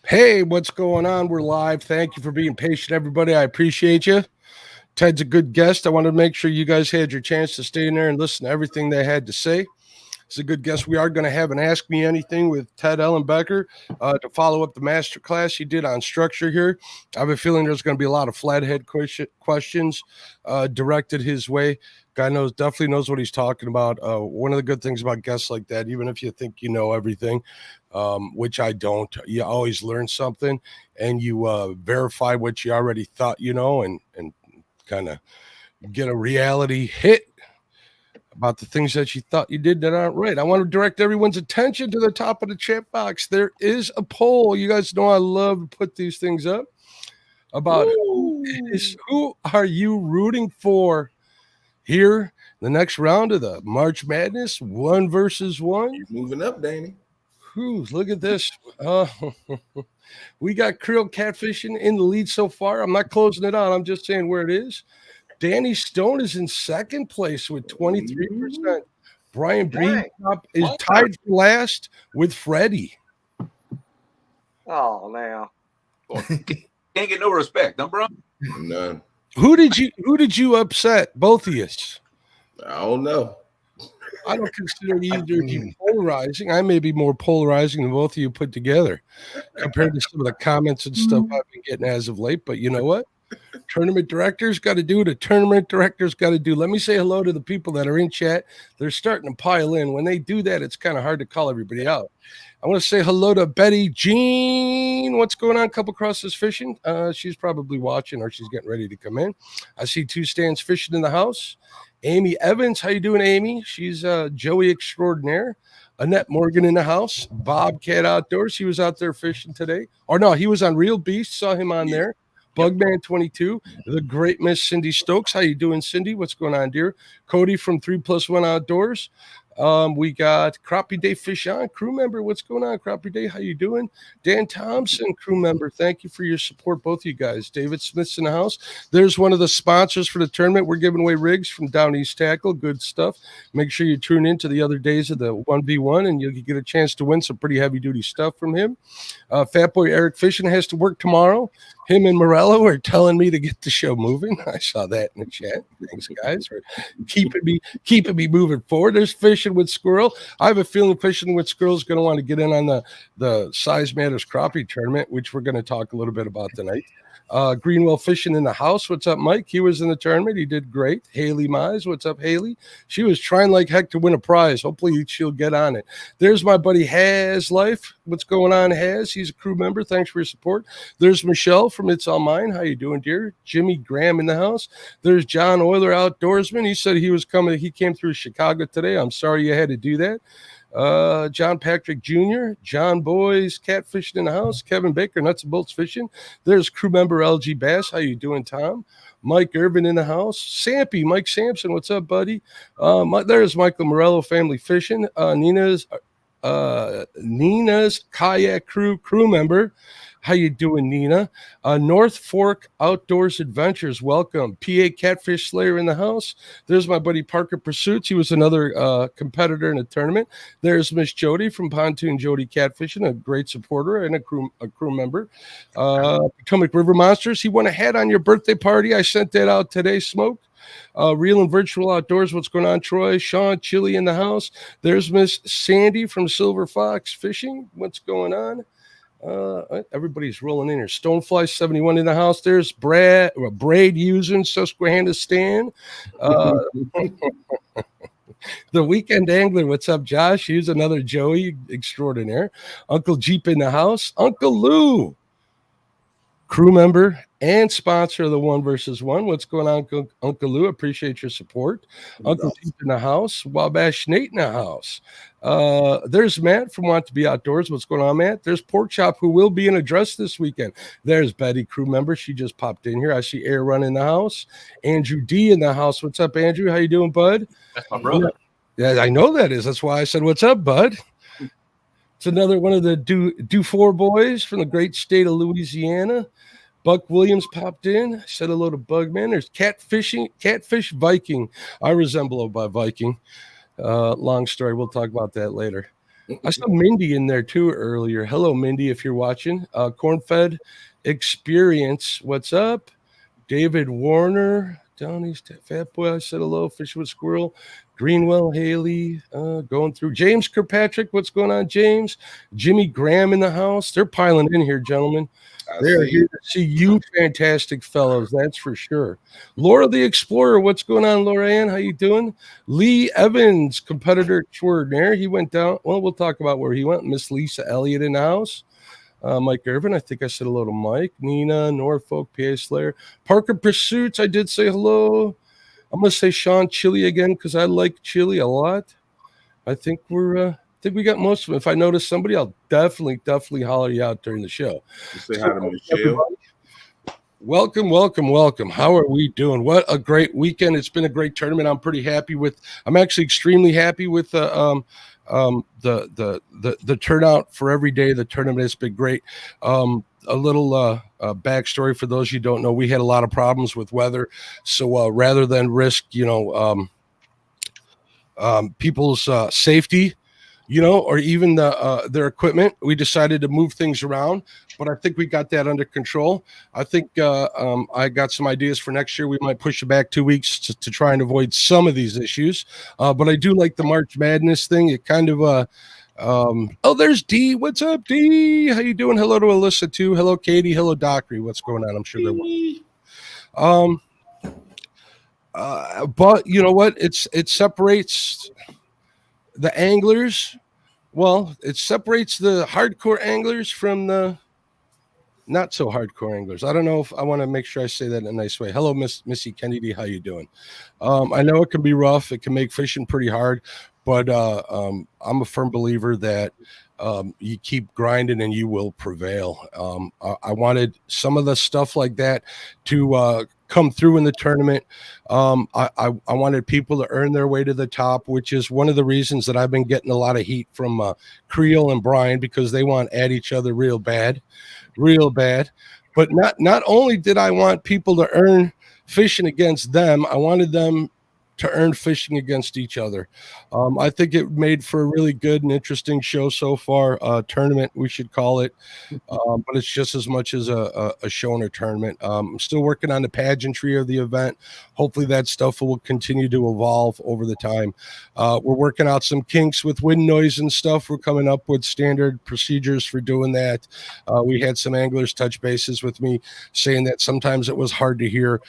Hey, what's going on? We're live. Thank you for being patient, everybody. I appreciate you. Ted's a good guest. I wanted to make sure you guys had your chance to stay in there and listen to everything they had to say. It's a good guest. We are going to have an Ask Me Anything with Ted Ellenbecker to follow up the master class he did on structure here. I have a feeling there's going to be a lot of flathead questions directed his way. Guy definitely knows what he's talking about. One of the good things about guests like that, even if you think you know everything, which I don't, you always learn something and you verify what you already thought you know and kind of get a reality hit about the things that you thought you did that aren't right. I want to direct everyone's attention to the top of the chat box. There is a poll. You guys know I love to put these things up about who are you rooting for here the next round of the March Madness 1 versus 1. You're moving up, Danny. Look at this. We got Krill Catfishing in the lead so far. I'm not closing it out. I'm just saying where it is. Danny Stone is in second place with 23%. Brian Breen is tied for last with Freddie. Oh, now. Can't get no respect, huh, bro? None. Who did you upset? Both of you. I don't know. I don't consider either of you polarizing. I may be more polarizing than both of you put together compared to some of the comments and stuff I've been getting as of late. But you know what? Tournament directors got to do what a tournament director's got to do. Let me say hello to the people that are in chat. They're starting to pile in. When they do that, it's kind of hard to call everybody out. I want to say hello to Betty Jean. What's going on? Couple Crosses Fishing. She's probably watching or she's getting ready to come in. I see two stands fishing in the house. Amy Evans. How you doing, Amy? She's Joey Extraordinaire. Annette Morgan in the house. Bobcat Outdoors. He was out there fishing today. Or no, he was on Real Beast. Saw him on there. Bugman 22, the great Miss Cindy Stokes. How you doing, Cindy? What's going on, dear? Cody from 3+1 Outdoors. We got Crappie Day Fish On, crew member. What's going on, Crappie Day? How you doing? Dan Thompson, crew member. Thank you for your support, both of you guys. David Smith's in the house. There's one of the sponsors for the tournament. We're giving away rigs from Down East Tackle. Good stuff. Make sure you tune in to the other days of the 1v1, and you'll get a chance to win some pretty heavy-duty stuff from him. Fat Boy Eric Fishing has to work tomorrow. Him and Morello are telling me to get the show moving. I saw that in the chat. Thanks, guys, for keeping me moving forward. There's Fishing with Squirrel. I have a feeling Fishing with Squirrel is going to want to get in on the Size Matters Crappie tournament, which we're going to talk a little bit about tonight. Greenwell Fishing in the house. What's up, Mike? He was in the tournament. He did great. Haley Mize. What's up, Haley? She was trying like heck to win a prize. Hopefully she'll get on it. There's my buddy Has Life. What's going on, Has? He's a crew member. Thanks for your support. There's Michelle from It's All Mine. How you doing, dear? Jimmy Graham in the house. There's John Euler, outdoorsman. He said he was coming. He came through Chicago today. I'm sorry you had to do that. John Patrick Jr., John Boys, Catfishing in the house, Kevin Baker, Nuts and Bolts Fishing. There's crew member LG Bass. How you doing, Tom? Mike Irvin in the house. Sampy, Mike Sampson. What's up, buddy? There's Michael Morello, Family Fishing. Nina's Kayak crew member. How you doing, Nina? North Fork Outdoors Adventures, welcome. PA Catfish Slayer in the house. There's my buddy Parker Pursuits. He was another competitor in the tournament. There's Miss Jody from Pontoon Jody Catfishing, a great supporter and a crew member. Potomac River Monsters. He went ahead on your birthday party. I sent that out today, Smoke. Real and Virtual Outdoors. What's going on, Troy? Sean Chili in the house. There's Miss Sandy from Silver Fox Fishing. What's going on? Everybody's rolling in here. Stonefly 71 in the house. There's Braid using Susquehanna Stan. The Weekend Angler. What's up, Josh? Here's another Joey extraordinaire. Uncle Jeep in the house. Uncle Lou, crew member and sponsor of the 1 versus 1. What's going on, Uncle Lou? Appreciate your support. Uncle Jeep in the house. Wabash Nate in the house. There's Matt from Want to Be Outdoors. What's going on, Matt? There's Pork Chop, who will be in a dress this weekend. There's Betty, crew member. She just popped in here. I see Air Run in the house. Andrew D in the house. What's up, Andrew? How you doing, bud? That's my brother. Yeah, I know that is. That's why I said, what's up, bud? It's another one of the Do4 boys from the great state of Louisiana. Buck Williams popped in. Said hello to Bugman. There's Catfish Viking. I resemble a Viking. Long story. We'll talk about that later. I saw Mindy in there too earlier. Hello, Mindy, if you're watching. Cornfed Experience, what's up? David Warner, Downey's Fat Boy, I said hello. Fish with Squirrel, Greenwell, Haley, going through. James Kirkpatrick, what's going on, James? Jimmy Graham in the house. They're piling in here, gentlemen. They're here to see you fantastic fellows, that's for sure. Laura the Explorer, what's going on, Laura Ann? How you doing? Lee Evans, competitor extraordinaire. He went down. Well, we'll talk about where he went. Miss Lisa Elliott in the house. Mike Irvin, I think I said hello to Mike. Nina, Norfolk, PA Slayer. Parker Pursuits, I did say hello. I'm going to say Sean Chili again because I like chili a lot. I think we got most of them. If I notice somebody, I'll definitely holler you out during the show. Say hi to Michelle. Welcome. How are we doing? What a great weekend. It's been a great tournament. I'm actually extremely happy with the turnout for every day. The tournament has been great. A little backstory for those you don't know, we had a lot of problems with weather. So rather than risk, people's safety, or even their equipment, we decided to move things around. But I think we got that under control. I think I got some ideas for next year. We might push it back 2 weeks to try and avoid some of these issues. But I do like the March Madness thing. It kind of there's D. What's up, D? How you doing? Hello to Alyssa too. Hello, Katie. Hello, Dockery. What's going on? I'm sure they're well. But you know what? It separates the anglers. Well, it separates the hardcore anglers from the not so hardcore anglers. I don't know if I want to make sure I say that in a nice way. Hello, Missy Kennedy. How you doing? I know it can be rough. It can make fishing pretty hard, but I'm a firm believer that you keep grinding and you will prevail. I wanted some of the stuff like that to come through in the tournament. I wanted people to earn their way to the top, which is one of the reasons that I've been getting a lot of heat from Creel and Brian, because they want at each other real bad. But not only did I want people to earn fishing against them, I wanted them to earn fishing against each other. I think it made for a really good and interesting show so far. Tournament, we should call it, but it's just as much as a show and a tournament. I'm still working on the pageantry of the event. Hopefully that stuff will continue to evolve over the time. We're working out some kinks with wind noise and stuff. We're coming up with standard procedures for doing that. We had some anglers touch bases with me saying that sometimes it was hard to hear.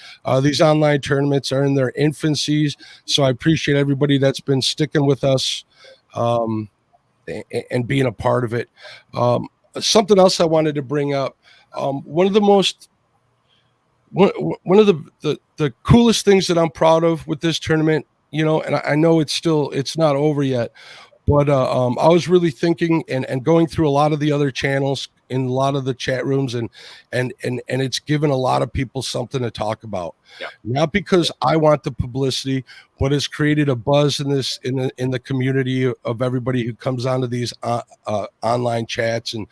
These online tournaments are in their infancies, so I appreciate everybody that's been sticking with us and being a part of it. Something else I wanted to bring up. One of the coolest things that I'm proud of with this tournament, and I know it's not over yet, but I was really thinking and going through a lot of the other channels in a lot of the chat rooms, and it's given a lot of people something to talk about. Yeah. Not because I want the publicity, but it's created a buzz in the community of everybody who comes onto these online chats and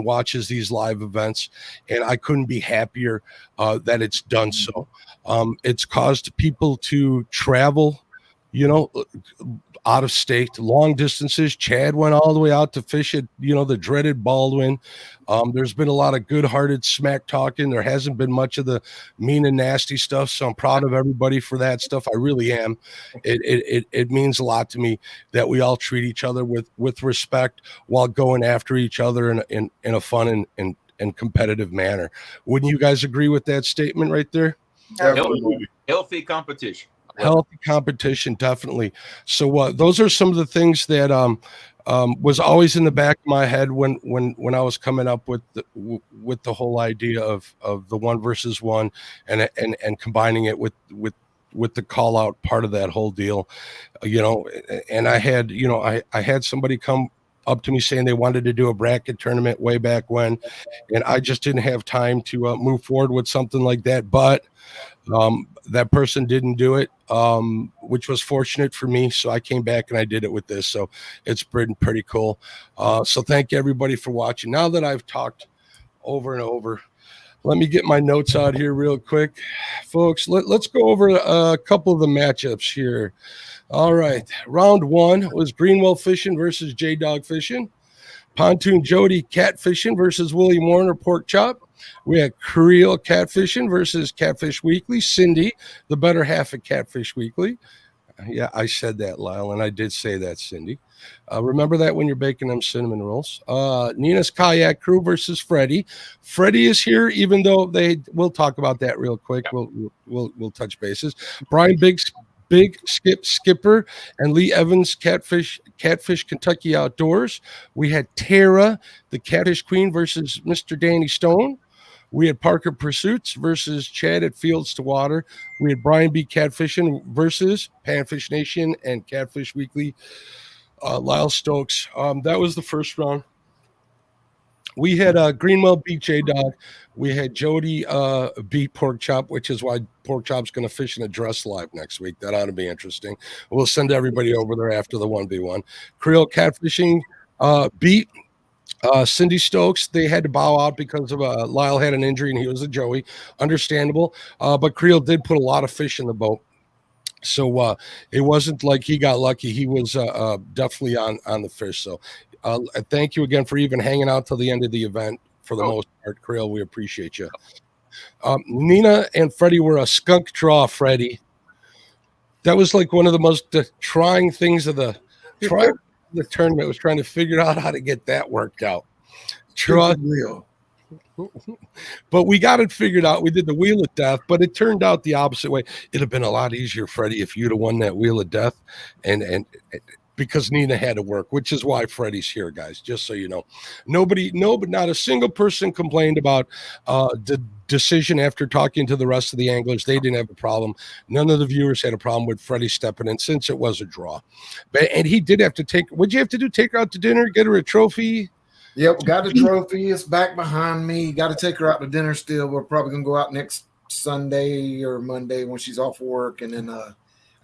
watches these live events. And I couldn't be happier that it's done so. It's caused people to travel, out of state, long distances. Chad went all the way out to fish at, the dreaded Baldwin. There's been a lot of good-hearted smack talking. There hasn't been much of the mean and nasty stuff. So I'm proud of everybody for that stuff. I really am. It means a lot to me that we all treat each other with respect while going after each other in a fun and competitive manner. Wouldn't you guys agree with that statement right there? Healthy competition. Healthy competition, definitely. So those are some of the things that was always in the back of my head when I was coming up with the whole idea of the 1 versus 1 and combining it with the call out part of that whole deal, and I had I had somebody come up to me saying they wanted to do a bracket tournament way back when, and I just didn't have time to move forward with something like that, but that person didn't do it, which was fortunate for me. So I came back and I did it with this. So it's been pretty cool. So thank you everybody for watching. Now that I've talked over and over, Let me get my notes out here real quick. Folks, let's go over a couple of the matchups here. All right. Round 1 was Greenwell Fishing versus J-Dog Fishing. Pontoon Jody Catfishing versus William Warner Pork Chop. We had Creel Catfishing versus Catfish Weekly. Cindy, the better half of Catfish Weekly. Yeah, I said that, Lyle, and I did say that, Cindy. Remember that when you're baking them cinnamon rolls. Nina's Kayak Crew versus Freddie. Freddie is here, even though we'll talk about that real quick. We'll touch bases. Brian Big Skipper and Lee Evans Catfish Kentucky Outdoors. We had Tara, the Catfish Queen versus Mr. Danny Stone. We had Parker Pursuits versus Chad at Fields to Water. We had Brian B. Catfishing versus Panfish Nation and Catfish Weekly, Lyle Stokes. That was the first round. We had Greenwell beat J-Dog. We had Jody beat Pork Chop, which is why Pork Chop's going to fish in a dress live next week. That ought to be interesting. We'll send everybody over there after the 1v1. Creel Catfishing beat Cindy Stokes. They had to bow out because of Lyle had an injury and he was a Joey. Understandable. But Creel did put a lot of fish in the boat. So it wasn't like he got lucky. He was definitely on the fish. So thank you again for even hanging out till the end of the event for the most part, Creel. We appreciate you. Nina and Freddie were a skunk draw, Freddie. That was like one of the most trying things of the tournament, was trying to figure out how to get that worked out. Real. But we got it figured out. We did the Wheel of Death, but it turned out the opposite way. It'd have been a lot easier, Freddie, if you'd have won that Wheel of Death, and because Nina had to work, which is why Freddie's here, guys. Just so you know, not a single person complained about the decision after talking to the rest of the anglers. They didn't have a problem. None of the viewers had a problem with Freddie stepping in since it was a draw. And he did have to take. What'd you have to do? Take her out to dinner, get her a trophy. Yep, got a trophy. It's back behind me. Got to take her out to dinner still. We're probably going to go out next Sunday or Monday when she's off work. And then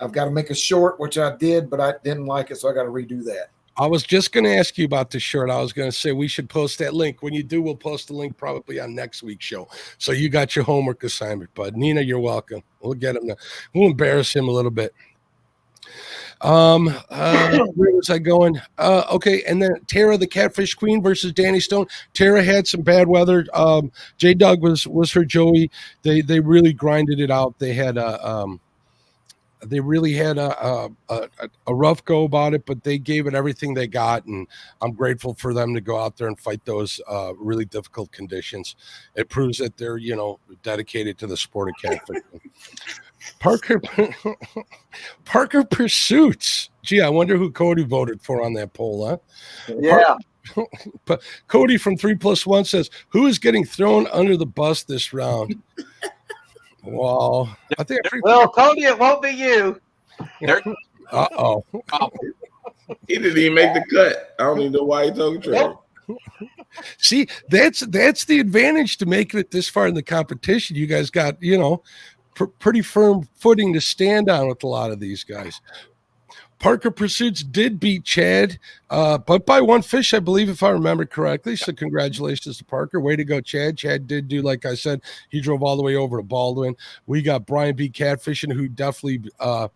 I've got to make a short, which I did, but I didn't like it, so I got to redo that. I was just going to ask you about the shirt. I was going to say we should post that link. When you do, we'll post the link probably on next week's show. So you got your homework assignment, bud. Nina, you're welcome. We'll get him. We'll embarrass him a little bit. Where was I going? Okay, and then Tara, the Catfish Queen versus Danny Stone. Tara had some bad weather. J-Dog was her Joey. They really grinded it out. They had they really had a rough go about it, but they gave it everything they got, and I'm grateful for them to go out there and fight those really difficult conditions. It proves that they're dedicated to the sport of catfishing. Parker Pursuits. Gee, I wonder who Cody voted for on that poll, huh? Yeah. But Cody from 3+1 says, who is getting thrown under the bus this round? Wow. Well, Cody, it won't be you. Uh-oh. He didn't even make the cut. I don't even know why he told Trevor. See, that's the advantage to making it this far in the competition. You guys got, pretty firm footing to stand on with a lot of these guys. Parker Pursuits did beat Chad, but by one fish, I believe, if I remember correctly. So congratulations to Parker. Way to go, Chad. Chad did do, like I said, he drove all the way over to Baldwin. We got Brian B. Catfishing, who definitely, that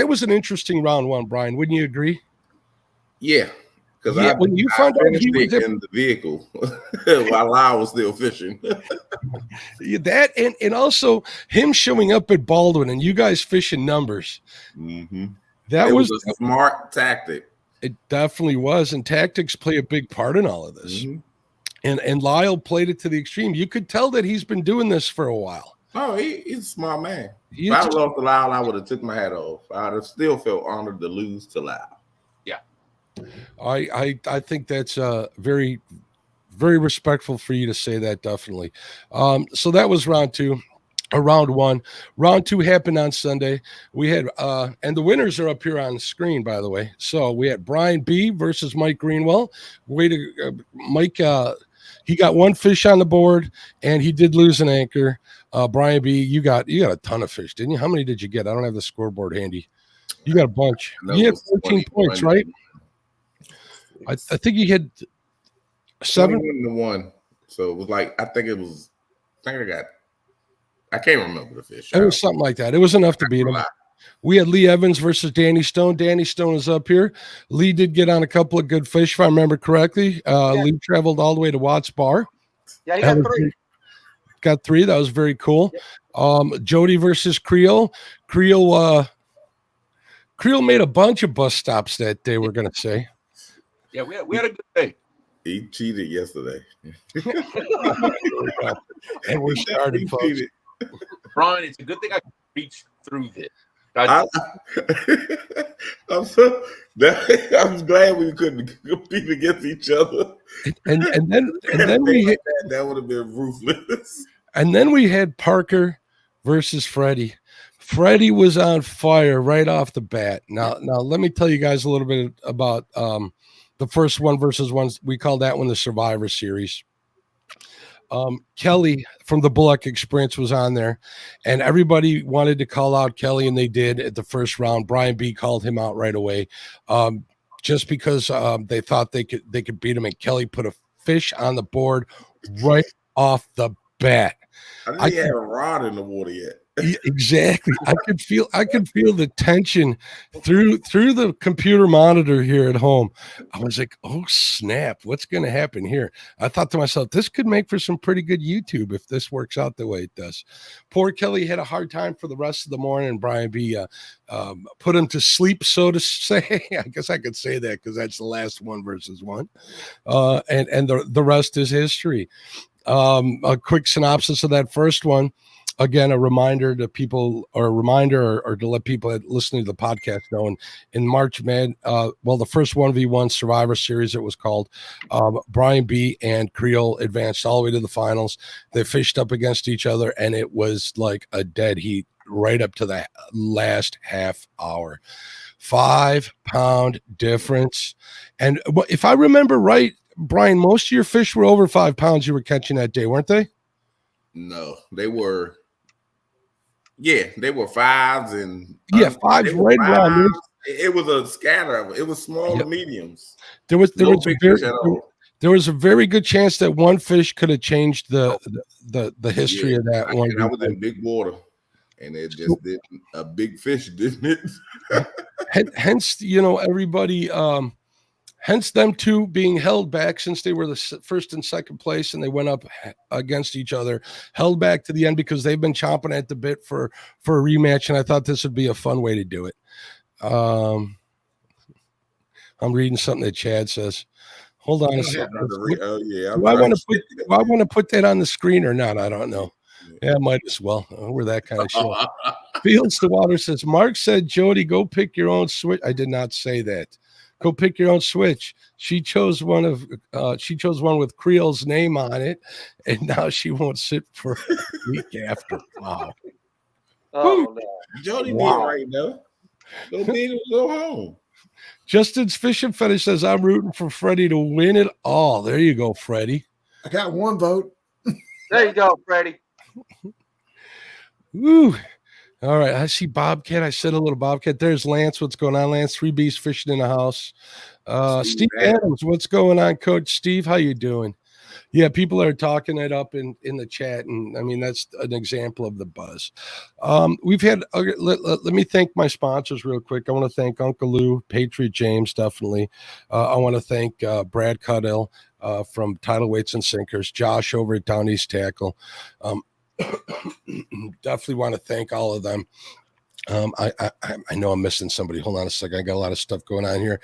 was an interesting round one, Brian. Wouldn't you agree? Yeah. Because when you found out he was in the vehicle while I was still fishing. That and also him showing up at Baldwin and you guys fishing numbers. Mm-hmm. That was a smart tactic. It definitely was, and tactics play a big part in all of this. Mm-hmm. And Lyle played it to the extreme. You could tell that he's been doing this for a while. Oh, he's a smart man. If I lost to Lyle, I would have took my hat off. I'd have still felt honored to lose to Lyle. I think that's very, very respectful for you to say that, definitely. So that was round two, or round one. Round two happened on Sunday. We had and the winners are up here on the screen, by the way. So we had Brian B versus Mike Greenwell. Mike, he got one fish on the board, and he did lose an anchor. Brian B, you got a ton of fish, didn't you? How many did you get? I don't have the scoreboard handy. You got a bunch. You had 14 points, right? I think you had 7 to 1. So it was like I think I can't remember the fish. It was something like that. It was enough to beat him. We had Lee Evans versus Danny Stone. Danny Stone is up here. Lee did get on a couple of good fish, if I remember correctly. Lee traveled all the way to Watts Bar. Yeah, he got 3. Got 3. That was very cool. Jody versus Creole. Creole made a bunch of bus stops that day, we're going to say. Yeah, we had a good day. He cheated yesterday. And we started, folks. Brian, it's a good thing I reached through this. I'm glad we couldn't compete against each other. And then we hit, that would have been ruthless. And then we had Parker versus Freddie. Freddie was on fire right off the bat. Now let me tell you guys a little bit about the first 1 versus 1. We call that one the Survivor Series. Kelly from the Bullock Experience was on there, and everybody wanted to call out Kelly, and they did at the first round. Brian B called him out right away, just because they thought they could beat him, and Kelly put a fish on the board right off the bat. I didn't have a rod in the water yet. Exactly. I could feel the tension through the computer monitor here at home. I was like, oh snap, what's going to happen here? I thought to myself, this could make for some pretty good YouTube if this works out the way it does. Poor Kelly had a hard time for the rest of the morning, and Brian B put him to sleep, so to say. I guess I could say that because that's the last 1 versus 1. And the rest is history. A quick synopsis of that first one. Again, a reminder to people, or to let people listening to the podcast know. In March, the first 1v1 Survivor Series, it was called, Brian B and Creole advanced all the way to the finals. They fished up against each other, and it was like a dead heat right up to the last half hour. 5-pound difference. And if I remember right, Brian, most of your fish were over 5 pounds you were catching that day, weren't they? No, they were. Yeah, they were 5s and 5s right around. It was a scatter of it. It was small to mediums. There was a very good chance that one fish could have changed the history of that one. I was in big water, and it just did a big fish, didn't it? Hence, everybody. Hence them two being held back, since they were the first and second place and they went up against each other, held back to the end because they've been chomping at the bit for a rematch. And I thought this would be a fun way to do it. I'm reading something that Chad says. Hold on a second. Do I want to put that on the screen or not? I don't know. Yeah, might as well. We're that kind of show. Fields to Water says, Mark said, Jody, go pick your own switch. I did not say that. Go pick your own switch. She chose one with Creole's name on it, and now she won't sit for a week after. Wow. Oh, no. Jody did right now. Go home. Justin's Fishing Fetish says, I'm rooting for Freddie to win it all. There you go, Freddie. I got 1 vote. There you go, Freddie. Woo. All right, I see Bobcat. I said a little Bobcat. There's Lance. What's going on, Lance? 3B's fishing in the house. Steve Adams, what's going on, Coach Steve? How you doing? Yeah, people are talking it up in the chat, and I mean that's an example of the buzz. We've had. Let me thank my sponsors real quick. I want to thank Uncle Lou, Patriot James, definitely. I want to thank Brad Cuddell from Tidal Weights and Sinkers, Josh over at Down East Tackle. Definitely want to thank all of them. I know I'm missing somebody. Hold on a second. I got a lot of stuff going on here.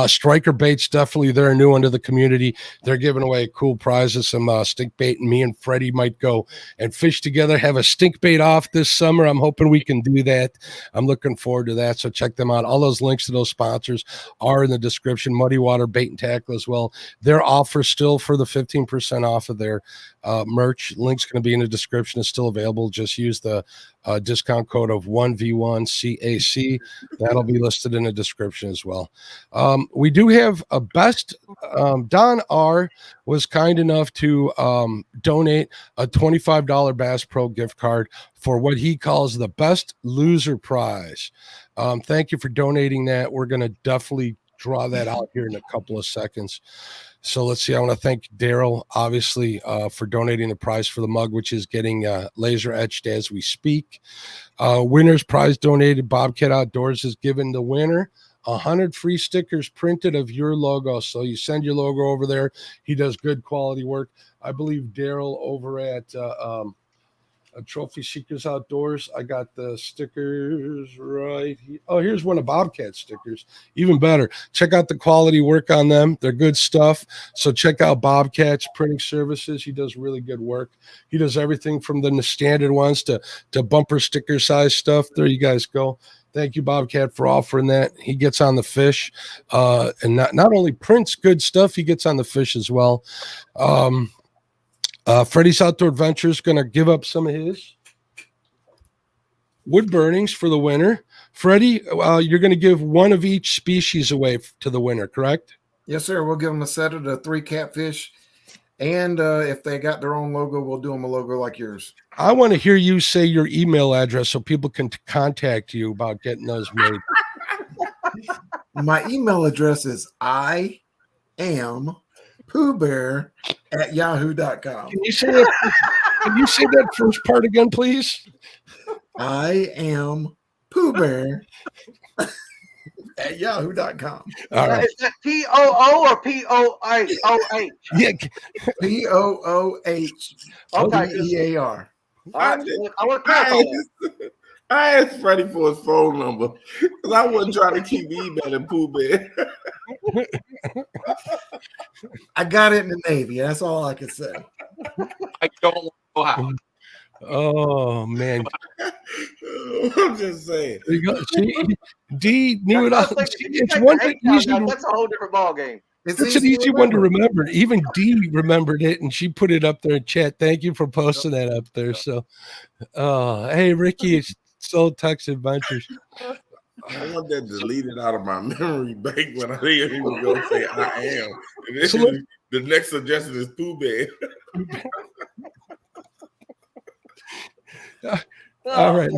Striker Baits, definitely they're a new one to the community. They're giving away cool prizes, some stink bait, and me and Freddie might go and fish together, have a stink bait off this summer. I'm hoping we can do that. I'm looking forward to that. So check them out. All those links to those sponsors are in the description. Muddy Water Bait and Tackle as well. Their offer still for the 15% off of their merch. Link's going to be in the description. It's still available. Just use the discount code of 1V1CAC. That'll be listed in the description as well. We do have a best. Don R was kind enough to donate a $25 Bass Pro gift card for what he calls the best loser prize. Thank you for donating that. We're going to definitely draw that out here in a couple of seconds. So let's see. I want to thank Daryl, obviously, for donating the prize for the mug, which is getting laser etched as we speak. Winner's prize donated. Bobcat Outdoors is giving the winner 100 free stickers printed of your logo. So you send your logo over there. He does good quality work. I believe Daryl over at Trophy Seekers Outdoors. I got the stickers right here. Oh, here's one of Bobcat stickers. Even better. Check out the quality work on them. They're good stuff. So check out Bobcat's printing services. He does really good work. He does everything from the standard ones to bumper sticker size stuff. There you guys go. Thank you, Bobcat, for offering that. He gets on the fish and not only prints good stuff, he gets on the fish as well. Freddie's Outdoor Adventure is going to give up some of his wood burnings for the winner. Freddie, you're going to give one of each species away to the winner, correct? Yes, sir. We'll give them a set of the 3 catfish. And if they got their own logo, we'll do them a logo like yours. I want to hear you say your email address so people can contact you about getting those made. My email address is IamPoohBear@yahoo.com. Can you say that first part again, please? I am PoohBear@yahoo.com. All right. Is that POO or POOH? Yeah. POOH. Okay. BEAR. I want to clarify that. I asked Freddie for his phone number because I wasn't trying to keep emailing Pooh Bear. I got it in the Navy. That's all I can say. I don't know how. Oh man. I'm just saying. There you go. See, D knew it all. It's one easy. That's a whole different ball game. It's an easy one to remember. Even Dee remembered it, and she put it up there in chat. Thank you for posting that up there. So, hey, Ricky, it's Soul Tex Adventures. I want that deleted out of my memory bank when I didn't even go say I am. And then So the next suggestion is Pooh Bear. All right.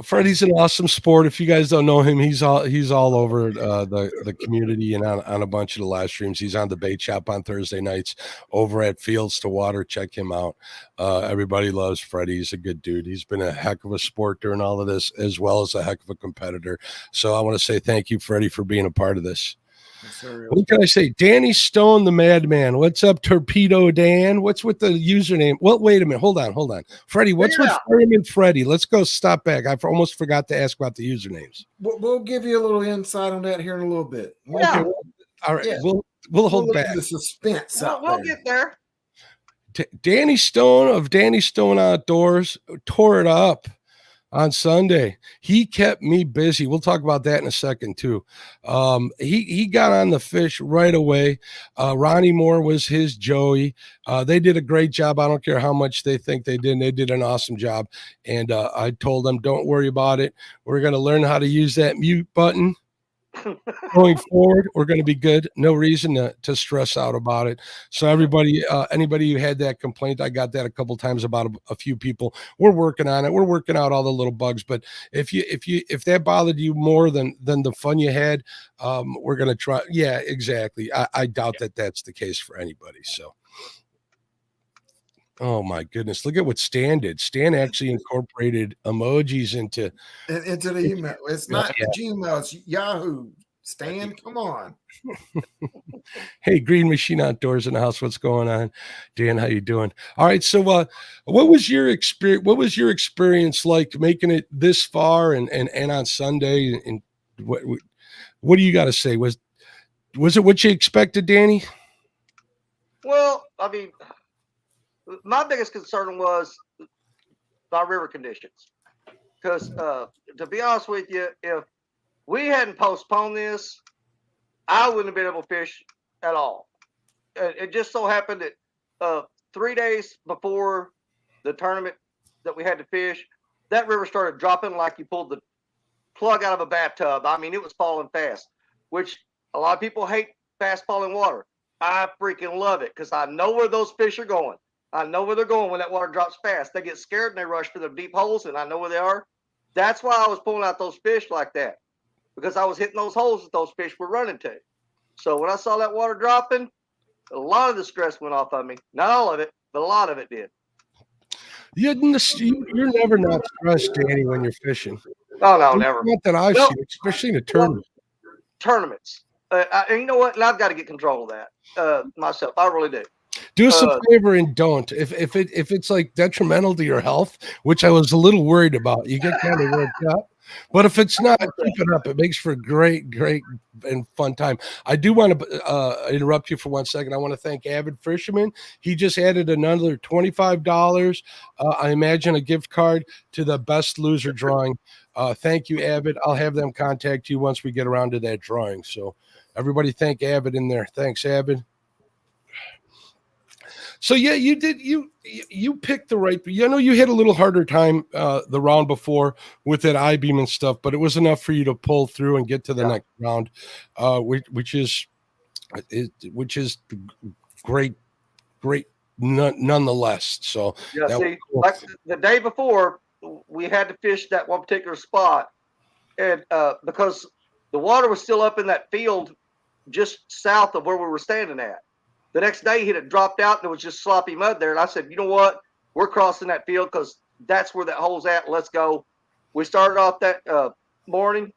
Freddie's an awesome sport. If you guys don't know him, he's all over the community and on a bunch of the live streams. He's on the bait shop on Thursday nights over at Fields to Water. Check him out. Everybody loves Freddie. He's a good dude. He's been a heck of a sport during all of this, as well as a heck of a competitor. So I want to say thank you, Freddie, for being a part of this. What can I say? Danny Stone, the madman. What's up, Torpedo Dan? What's with the username? Well, wait a minute. Hold on. Freddie, what's with Fireman Freddie? Let's go stop back. I almost forgot to ask about the usernames. We'll give you a little insight on that here in a little bit. Okay. All right. Yeah. We'll hold back. The suspense. We'll get there. Danny Stone of Danny Stone Outdoors tore it up on Sunday. He kept me busy. We'll talk about that in a second too. He got on the fish right away. Ronnie Moore was his Joey. They did a great job. I don't care how much they think they did. They did an awesome job. And I told them, don't worry about it. We're going to learn how to use that mute button. Going forward, we're going to be good. No reason to stress out about it. So everybody, anybody who had that complaint, I got that a couple times about a few people. We're working on it. We're working out all the little bugs. But if that bothered you more than the fun you had, we're going to try. Yeah, exactly. I doubt that that's the case for anybody. So. Oh my goodness! Look at what Stan did. Stan actually incorporated emojis into the email. It's not the Gmail. It's Yahoo. Stan, come on. Hey, Green Machine Outdoors in the house. What's going on, Dan? How you doing? All right. So, what was your experience? What was your experience like making it this far and on Sunday? And what do you got to say? Was it what you expected, Danny? Well, I mean, my biggest concern was my river conditions. Because to be honest with you, if we hadn't postponed this, I wouldn't have been able to fish at all. It just so happened that 3 days before the tournament that we had to fish, that river started dropping like you pulled the plug out of a bathtub. I mean, it was falling fast, which a lot of people hate fast falling water. I freaking love it because I know where those fish are going. I know where they're going when that water drops fast. They get scared and they rush for the deep holes, and I know where they are. That's why I was pulling out those fish like that, because I was hitting those holes that those fish were running to. So when I saw that water dropping, a lot of the stress went off of me. Not all of it, but a lot of it did. You're never not stressed, Danny, when you're fishing. Oh no, never. Not that I've seen, especially in a tournament. Tournaments. And you know what? And I've got to get control of that myself. I really do. Do us a favor and don't. If it's like detrimental to your health, which I was a little worried about, you get kind of worked up. But if it's not, keep it up. It makes for a great and fun time. I do want to interrupt you for 1 second. I want to thank Avid Fisherman. He just added another $25. I imagine a gift card to the best loser drawing. Thank you, Avid. I'll have them contact you once we get around to that drawing. So everybody thank Avid in there. Thanks, Avid. So yeah, you did. You picked the right. You know, you had a little harder time the round before with that I-beam and stuff, but it was enough for you to pull through and get to the next round, which is great nonetheless. So yeah, see, cool. Like the day before, we had to fish that one particular spot, and because the water was still up in that field just south of where we were standing at. The next day, he had dropped out and it was just sloppy mud there. And I said, you know what? We're crossing that field because that's where that hole's at. Let's go. We started off that morning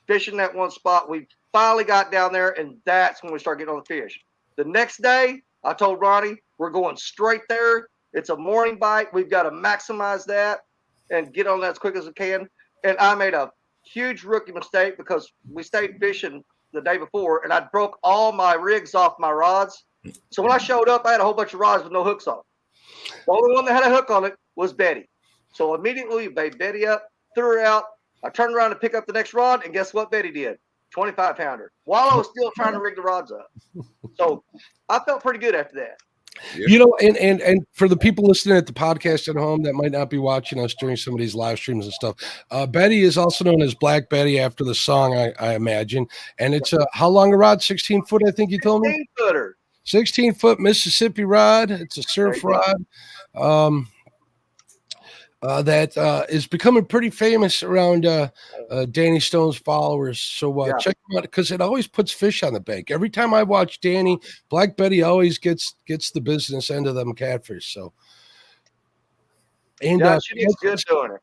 fishing that one spot. We finally got down there, and that's when we started getting on the fish. The next day, I told Ronnie, we're going straight there. It's a morning bite. We've got to maximize that and get on that as quick as we can. And I made a huge rookie mistake because we stayed fishing the day before, and I broke all my rigs off my rods. So when I showed up, I had a whole bunch of rods with no hooks on. The only one that had a hook on it was Betty. So immediately we made Betty up, threw her out. I turned around to pick up the next rod, and guess what Betty did? 25-pounder, while I was still trying to rig the rods up. So I felt pretty good after that. Yeah. You know, and for the people listening at the podcast at home that might not be watching us during some of these live streams and stuff, Betty is also known as Black Betty after the song, I imagine. And it's how long a rod? 16 foot, I think you told me. 16-footer. 16-foot Mississippi rod. It's a surf rod. That is becoming pretty famous around Danny Stone's followers. So check them out because it always puts fish on the bank. Every time I watch Danny, Black Betty always gets the business end of them catfish. So, and she is good doing it.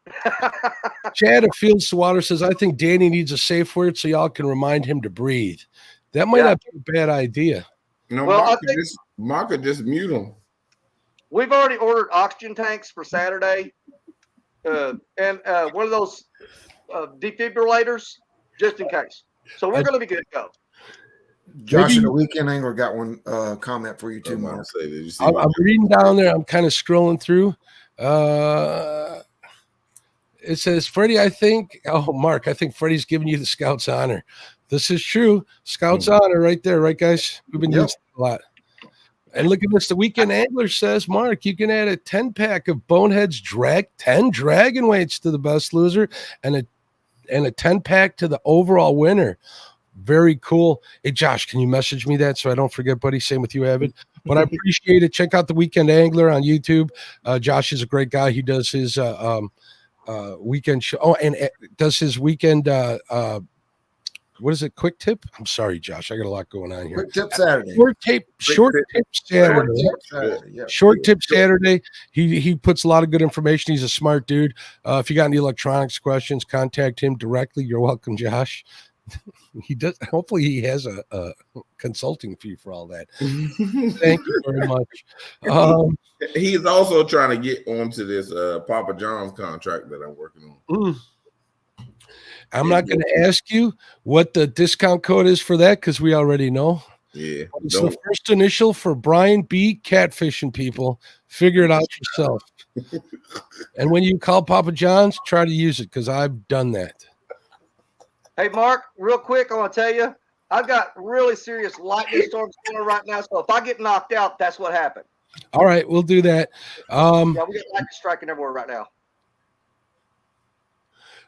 Chad at Fields to Water says, I think Danny needs a safe word so y'all can remind him to breathe. That might not be a bad idea. No, well, Mark could just mute him. We've already ordered oxygen tanks for Saturday. And one of those defibrillators, just in case. So we're going to be good to go. Josh, in the Weekend Angler got one comment for you too, Mark. I'm reading down there. I'm kind of scrolling through. It says, Freddie, Mark, I think Freddie's giving you the Scout's honor. This is true. Scout's honor right there, right, guys? We've been using it a lot. And look at this. The Weekend Angler says, Mark, you can add a 10-pack of Boneheads 10 dragon weights to the best loser and a 10-pack to the overall winner. Very cool. Hey, Josh, can you message me that so I don't forget, buddy? Same with you, Avid. But I appreciate it. Check out the Weekend Angler on YouTube. Josh is a great guy. He does his weekend show. Oh, and does his weekend what is it? Quick tip? I'm sorry, Josh. I got a lot going on here. Quick tip Saturday. Short tip Saturday. Short tip Saturday. He puts a lot of good information. He's a smart dude. If you got any electronics questions, contact him directly. You're welcome, Josh. He does. Hopefully, he has a consulting fee for all that. Thank you very much. He's also trying to get onto this Papa John's contract that I'm working on. I'm not going to ask you what the discount code is for that because we already know. Yeah. It's the first initial for Brian B. Catfishing people. Figure it out yourself. And when you call Papa John's, try to use it because I've done that. Hey, Mark, real quick, I want to tell you, I've got really serious lightning storms going on right now. So if I get knocked out, that's what happened. All right, we'll do that. We got lightning striking everywhere right now.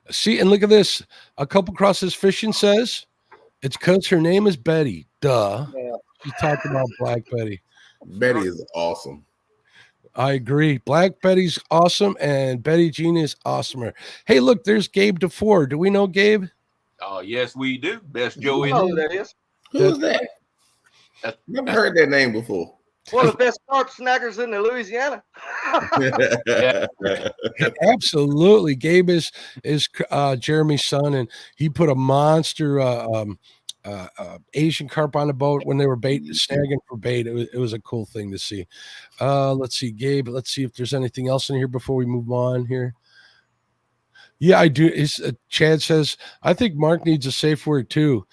See, and look at this. A couple crosses fishing says it's because her name is Betty. Duh. Yeah. She's talking about Black Betty. Betty is awesome. I agree. Black Betty's awesome, and Betty Jean is awesomer. Hey, look, there's Gabe DeFore. Do we know Gabe? Oh, yes, we do. Best Joe in who that is. Who's that? Never heard that name before. One of the best shark snaggers in Louisiana. Absolutely. Gabe is Jeremy's son, and he put a monster Asian carp on the boat when they were snagging for bait. It was a cool thing to see. Let's see, Gabe. Let's see if there's anything else in here before we move on here. Yeah, I do. Chad says, I think Mark needs a safe word too,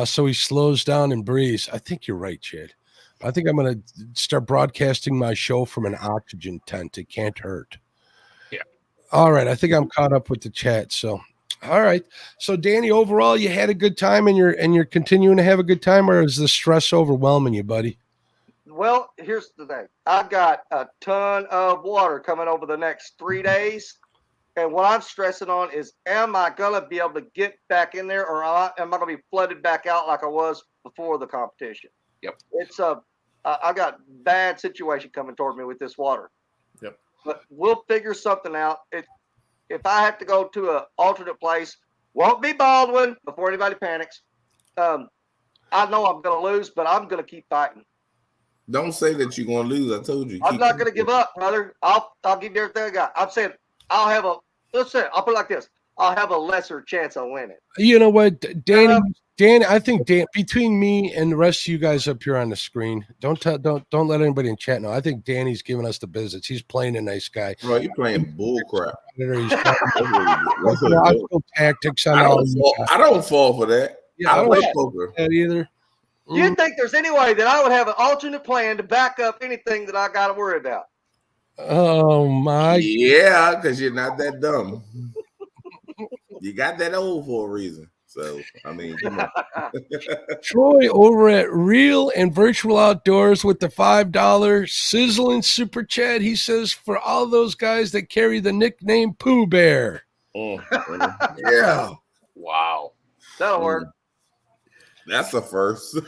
so he slows down and breathes. I think you're right, Chad. I think I'm going to start broadcasting my show from an oxygen tent. It can't hurt. Yeah. All right. I think I'm caught up with the chat. So, all right. So, Danny, overall, you had a good time, and you're continuing to have a good time, or is the stress overwhelming you, buddy? Well, here's the thing. I've got a ton of water coming over the next 3 days. And what I'm stressing on is, am I going to be able to get back in there, or am I going to be flooded back out like I was before the competition? Yep. It's I got bad situation coming toward me with this water. Yep. But we'll figure something out. If I have to go to an alternate place, won't be Baldwin before anybody panics. I know I'm going to lose, but I'm going to keep fighting. Don't say that you're going to lose. I told you. I'm not going to give up, brother. I'll give you everything I got. I'm saying I'll put it like this. I'll have a lesser chance of winning. You know what, Danny, I think between me and the rest of you guys up here on the screen, don't let anybody in chat know. I think Danny's giving us the business. He's playing a nice guy. Bro, you're playing bull crap. He's tactics on I don't fall for that. Yeah, I don't play poker either. Do you think there's any way that I would have an alternate plan to back up anything that I got to worry about? Oh my! Yeah, because you're not that dumb. You got that old for a reason. So I mean, come on. Troy over at Real and Virtual Outdoors with the $5 sizzling super chat. He says, for all those guys that carry the nickname Pooh Bear. Yeah. Wow. That'll work. That's a first.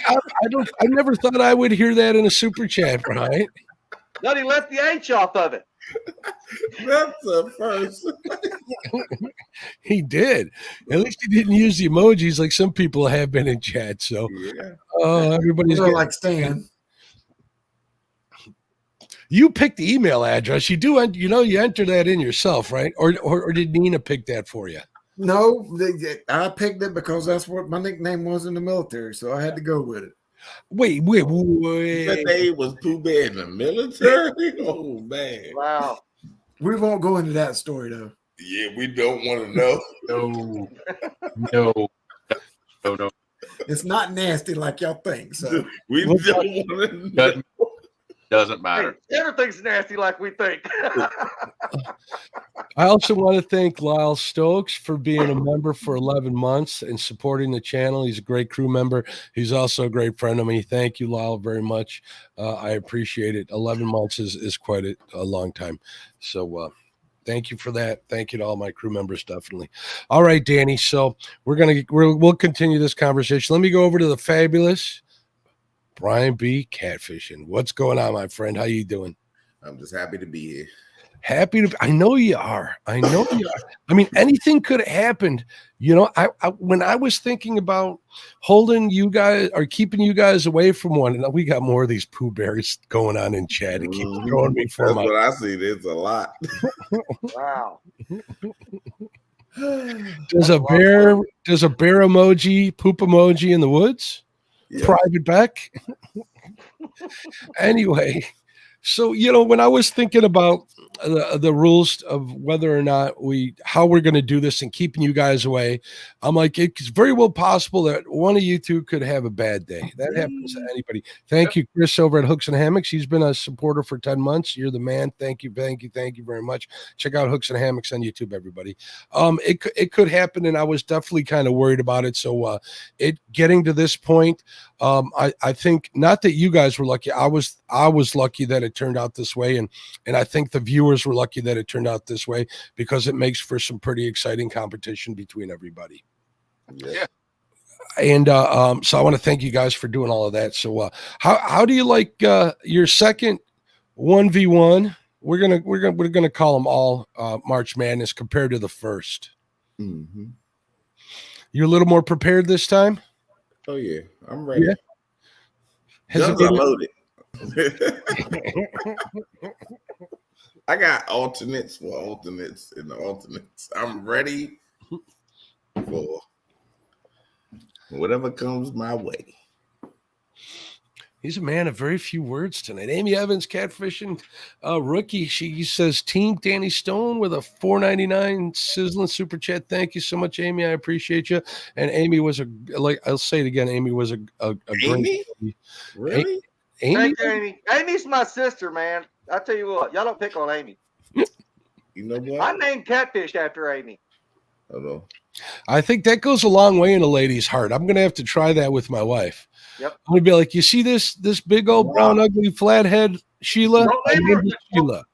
I never thought I would hear that in a super chat, right? But he left the H off of it. That's a first. He did. At least he didn't use the emojis like some people have been in chat. So, everybody's like Stan. You picked the email address. You do, you enter that in yourself, right? Or did Nina pick that for you? No, I picked it because that's what my nickname was in the military, so I had to go with it. Wait. That name was Pooh Bear in the military? Oh, man. Wow. We won't go into that story, though. Yeah, we don't want to know. No. It's not nasty like y'all think. So we don't want to know. Doesn't matter. Hey, everything's nasty like we think. I also want to thank Lyle Stokes for being a member for 11 months and supporting the channel. He's a great crew member. He's also a great friend of me. Thank you, Lyle, very much. I appreciate it. 11 months is quite a long time. So thank you for that. Thank you to all my crew members, definitely. All right, Danny. So we'll continue this conversation. Let me go over to the fabulous Brian B. Catfishing. What's going on, my friend? How you doing? I'm just happy to be here. I know you are. I mean, anything could have happened. I when I was thinking about holding you guys or keeping you guys away from one, and we got more of these Pooh Bears going on in chat and keep throwing me for That's what I see. There's a lot. Wow. Does a bear emoji, poop emoji in the woods? Yeah. Private Beck. Anyway, so when I was thinking about the rules of whether or not how we're going to do this and keeping you guys away, I'm like, it's very well possible that one of you two could have a bad day. That happens to anybody. Thank you, Chris, over at Hooks and Hammocks. He's been a supporter for 10 months. You're the man. Thank you very much. Check out Hooks and Hammocks on YouTube, everybody. It could happen, and I was definitely kind of worried about it. So it getting to this point, I think not that you guys were lucky. I was lucky that it turned out this way, and I think the viewers were lucky that it turned out this way because it makes for some pretty exciting competition between everybody. Yeah. And so I want to thank you guys for doing all of that. So how do you like your second 1v1? We're gonna call them all March Madness compared to the first. Mm-hmm. You're a little more prepared this time? Oh yeah, I'm ready. Yeah. Guns are loaded. I got alternates for alternates and the alternates. I'm ready for whatever comes my way. He's a man of very few words tonight. Amy Evans, catfishing rookie. She says, Team Danny Stone with a $4.99 sizzling super chat. Thank you so much, Amy. I appreciate you. And Amy was I'll say it again. Amy was a Amy? great. Really? Amy? Thank you, Amy. Amy's my sister, man. I tell you what, y'all don't pick on Amy. You know what? I named Catfish after Amy. Hello. I think that goes a long way in a lady's heart. I'm going to have to try that with my wife. Yep. I'm going to be like, you see this big old brown, ugly, flathead Sheila? Sheila.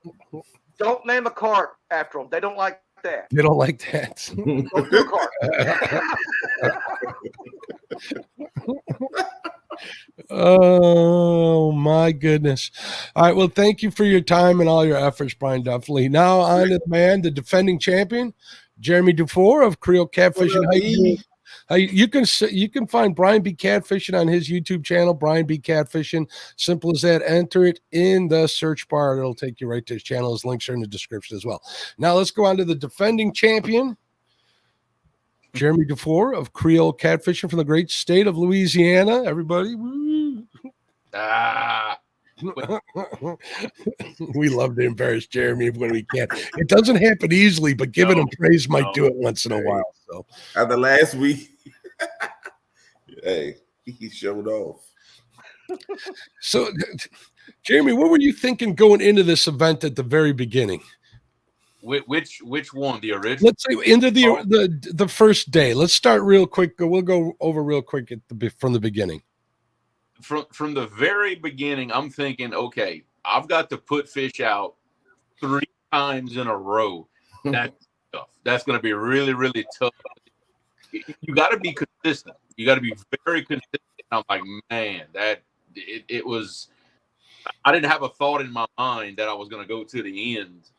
Don't name a cart after them. They don't like that. They don't like that. Don't do a cart. Oh my goodness. All right. Well, thank you for your time and all your efforts, Brian. Definitely. Now on to the man, the defending champion, Jeremy Dufour of Creole Catfishing. You can find Brian B. Catfishing on his YouTube channel, Brian B. Catfishing. Simple as that. Enter it in the search bar. It'll take you right to his channel. His links are in the description as well. Now let's go on to the defending champion, Jeremy Dufour of Creole Catfishing from the great state of Louisiana. Everybody. We love to embarrass Jeremy when we can. It doesn't happen easily, but giving him praise might do it once in a while. So after last week, hey, he showed off. So, Jeremy, what were you thinking going into this event at the very beginning? Which one? The original? Let's say into the first day. Let's start real quick. We'll go over real quick from the beginning. From the very beginning, I'm thinking, okay, I've got to put fish out 3 times in a row. That's tough. That's going to be really, really tough. You got to be consistent. You got to be very consistent. I'm like, man, it was. I didn't have a thought in my mind that I was going to go to the end,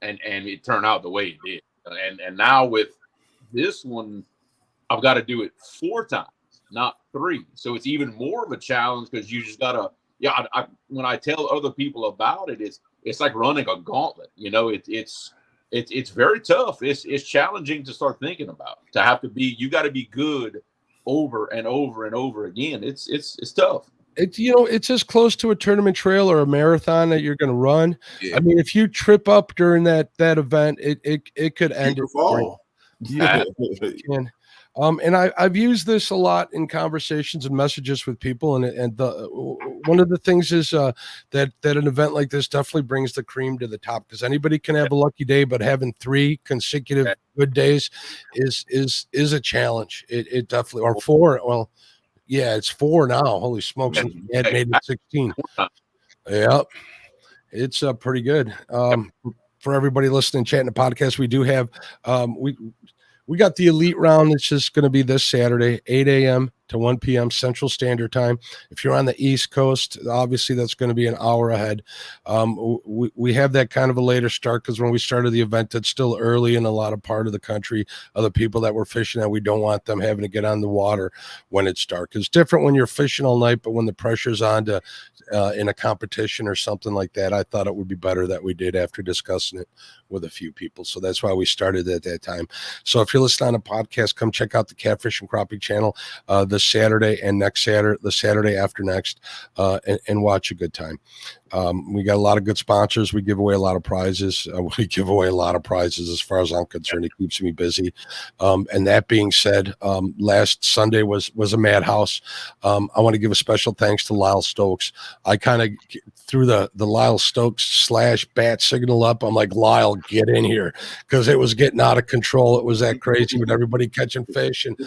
and it turned out the way it did. And now with this one, I've got to do it 4 times. Not 3. So it's even more of a challenge because you just gotta, when I tell other people about it, it's like running a gauntlet. You know, it's very tough. It's challenging to start thinking about. You got to be good over and over and over again. It's tough. It's as close to a tournament trail or a marathon that you're going to run. Yeah. I mean, if you trip up during that event, it could end it. Fall. Yeah. And I've used this a lot in conversations and messages with people, and one of the things is that an event like this definitely brings the cream to the top, because anybody can have a lucky day, but having 3 consecutive good days is a challenge. It definitely, or 4. Well, yeah, it's 4 now. Holy smokes! It made it 16. Yep, it's pretty good. For everybody listening, chatting the podcast, we do have we got the elite round. It's just going to be this Saturday, 8 a.m. to 1 p.m. Central Standard Time. If you're on the East Coast, obviously that's going to be an hour ahead. We have that kind of a later start because when we started the event, it's still early in a lot of part of the country. Other people that were fishing, and we don't want them having to get on the water when it's dark. It's different when you're fishing all night, but when the pressure's on to in a competition or something like that, I thought it would be better that we did after discussing it with a few people. So that's why we started at that time. So if you're listening on a podcast, come check out the Catfish and Crappie channel this Saturday and next Saturday, the Saturday after next, and watch a good time. We got a lot of good sponsors. We give away a lot of prizes. As far as I'm concerned. It keeps me busy. And that being said, last Sunday was a madhouse. I want to give a special thanks to Lyle Stokes. I kind of threw the Lyle Stokes / bat signal up. I'm like, Lyle, get in here, because it was getting out of control. It was that crazy with everybody catching fish and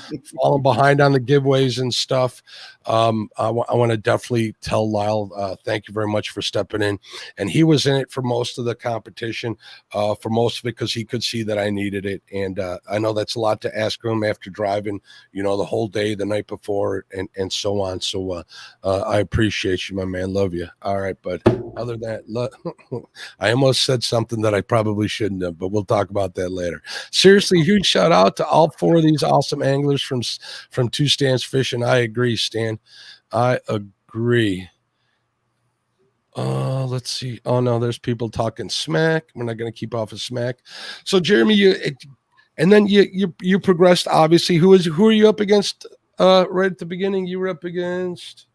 falling behind on the giveaways and stuff. I want to definitely tell Lyle, thank you very much for stepping in. And he was in it for most of the competition, for most of it, because he could see that I needed it. And I know that's a lot to ask him after driving, the whole day, the night before, and so on. So I appreciate you, my man. Love you. All right. But other than that, I almost said something that I probably shouldn't have, but we'll talk about that later. Seriously, huge shout out to all 4 of these awesome anglers from Two Stands Fishing. I agree, Stan. I agree. let's see. Oh no, there's people talking smack. We're not going to keep off of smack. So Jeremy, and then you progressed. Obviously, who are you up against? Right at the beginning, you were up against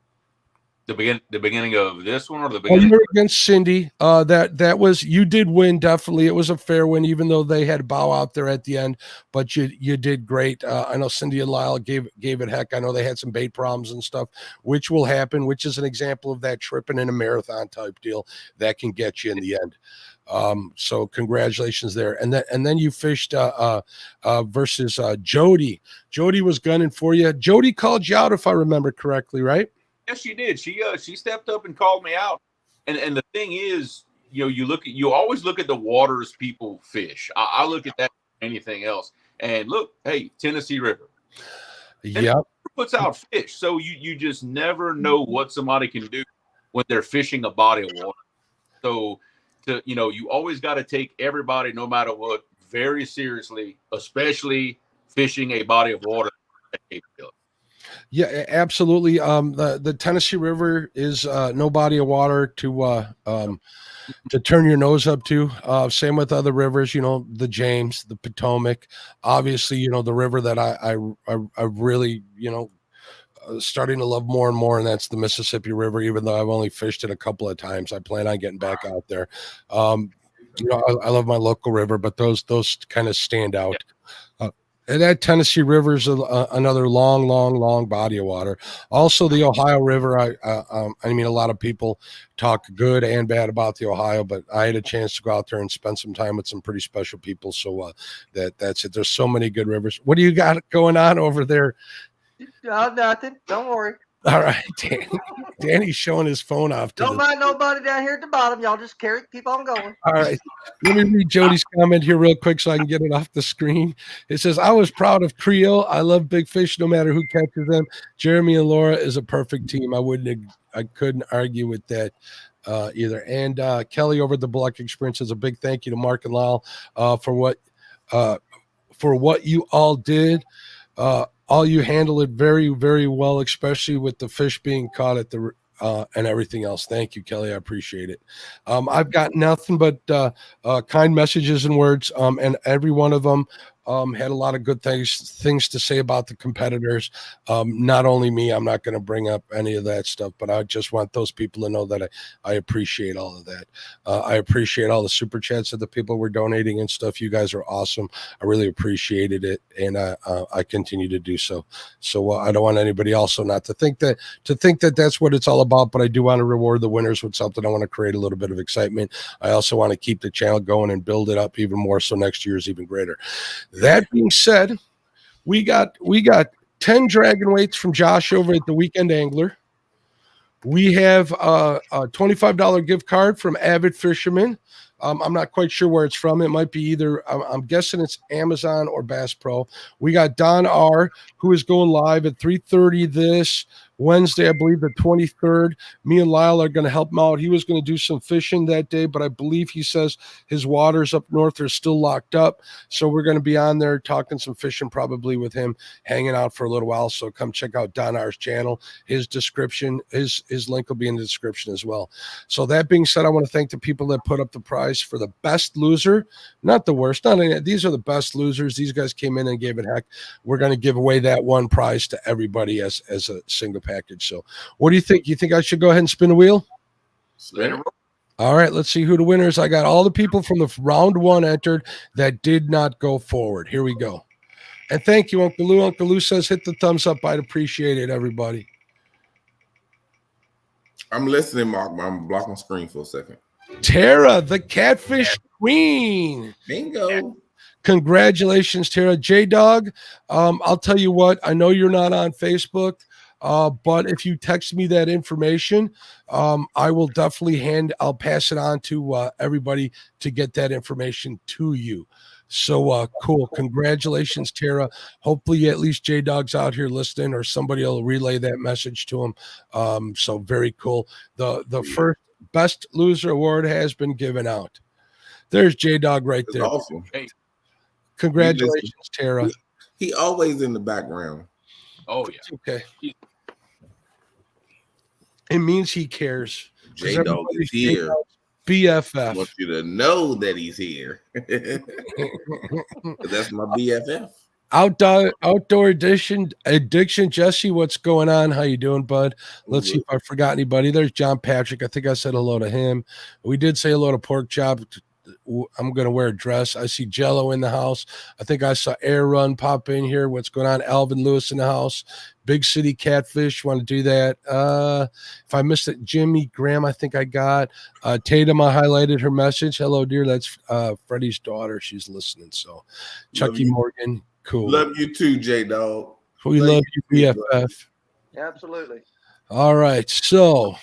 the beginning of this one, or the Oh, beginning? you were against Cindy. That was, you did win, definitely. It was a fair win, even though they had bow out there at the end. But you did great. I know Cindy and Lyle gave it heck. I know they had some bait problems and stuff, which will happen. Which is an example of that tripping in a marathon type deal that can get you in the end. So congratulations there. And then you fished versus Jody. Jody was gunning for you. Jody called you out, if I remember correctly, right? Yes, she did. She stepped up and called me out. And the thing is, you always look at the waters people fish. I look at that anything else. And look, hey, Tennessee River. Yep. Puts out fish. So you just never know what somebody can do when they're fishing a body of water. So you always got to take everybody, no matter what, very seriously, especially fishing a body of water. Yeah, absolutely. The Tennessee River is no body of water to turn your nose up to. Same with other rivers, the James, the Potomac, obviously, the river that I really, starting to love more and more, and that's the Mississippi River. Even though I've only fished it a couple of times, I plan on getting back out there. I love my local river, but those kind of stand out. And that Tennessee River is another long body of water. Also, the Ohio River. I mean, a lot of people talk good and bad about the Ohio, but I had a chance to go out there and spend some time with some pretty special people. So that's it. There's so many good rivers. What do you got going on over there? Nothing. Don't worry. All right, Danny's showing his phone off. Don't mind nobody down here at the bottom. Y'all just keep on going. All right. Let me read Jody's comment here real quick so I can get it off the screen. It says, I was proud of Creo. I love big fish no matter who catches them. Jeremy and Laura is a perfect team. I couldn't argue with that either. And Kelly over at the Black Experience says a big thank you to Mark and Lyle for what you all did. All you handle it very, very well, especially with the fish being caught at the and everything else. Thank you, Kelly. I appreciate it. I've got nothing but kind messages and words, and every one of them had a lot of good things to say about the competitors. Not only me, I'm not going to bring up any of that stuff, but I just want those people to know that I appreciate all of that. I appreciate all the super chats that the people were donating and stuff. You guys are awesome. I really appreciated it, and I continue to do so. So I don't want anybody also not to think that that's what it's all about, but I do want to reward the winners with something. I want to create a little bit of excitement. I also want to keep the channel going and build it up even more, so next year is even greater. That being said, we got 10 dragon weights from Josh over at the Weekend Angler. We have a $25 gift card from Avid Fisherman. I'm not quite sure where it's from. It might be either, I'm guessing it's Amazon or Bass Pro. We got Don R., who is going live at 3:30 this Wednesday, I believe the 23rd. Me and Lyle are going to help him out. He was going to do some fishing that day, but I believe he says his waters up north are still locked up. So we're going to be on there talking some fishing probably with him, hanging out for a little while. So come check out Don R.'s channel. His description, his link will be in the description as well. So that being said, I want to thank the people that put up the prize for the best loser, not the worst. These are the best losers. These guys came in and gave it heck. We're going to give away that one prize to everybody as a single package. So what do you think? You think I should go ahead and spin a wheel? Spin a wheel. All right, let's see who the winners. I got all the people from the round one entered that did not go forward. Here we go. And thank you, Uncle Lou. Uncle Lou says hit the thumbs up. I'd appreciate it, everybody. I'm listening, Mark. I'm blocking my screen for a second. Tara, the Catfish Queen. Bingo. Congratulations, Tara. J-Dog, I'll tell you what. I know you're not on Facebook, but if you text me that information, I will definitely I'll pass it on to everybody to get that information to you. So cool. Congratulations, Tara. Hopefully at least J-Dog's out here listening, or somebody will relay that message to him. So very cool. The first best loser award has been given out. There's J-Dog right there. That's awesome. Hey. Congratulations, Tara. He always in the background. Oh yeah. Okay. It means he cares. J Dog is here. BFF. I want you to know that he's here. That's my BFF. Outdoor addiction. Jesse, what's going on? How you doing, bud? Let's see if I forgot anybody. There's John Patrick. I think I said hello to him. We did say hello to Pork Chop. I'm gonna wear a dress. I see Jello in the house. I think I saw Air Run pop in here. What's going on? Alvin Lewis in the house. Big City Catfish. Want to do that? If I missed it, Jimmy Graham. I think I got Tatum. I highlighted her message. Hello, dear. That's Freddie's daughter. She's listening. So, Chucky Morgan. Cool. Love you too, J Dog. We love you, BFF. Absolutely. All right. So,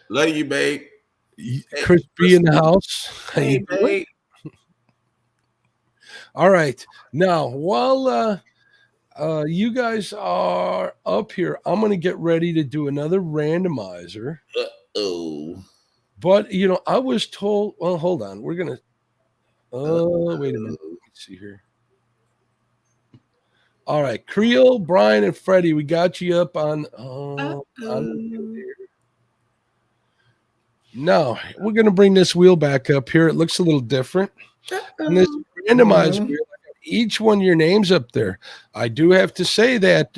love you, babe. Chris B in the house. Hey, babe. All right. Now, while you guys are up here, I'm going to get ready to do another randomizer. Uh-oh. But, I was told, well, hold on. We're going to, wait a minute. Let's see here. All right. Creole, Brian, and Freddie, we got you up on here. Now, we're going to bring this wheel back up here. It looks a little different. And this randomized wheel, each one of your names up there. I do have to say that,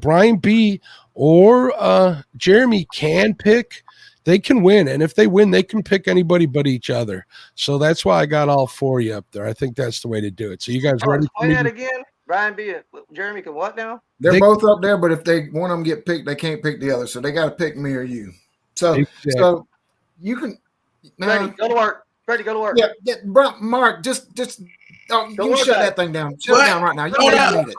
Brian B or Jeremy can pick. They can win. And if they win, they can pick anybody but each other. So that's why I got all four of you up there. I think that's the way to do it. So you guys ready? Play that again. Brian B and Jeremy can what now? They're both up there, but if one of them get picked, they can't pick the other. So they got to pick me or you. So you can. Freddie, go to work. Freddie, go to work. Yeah, Mark, just you shut that thing down. Shut it down right now. You don't even need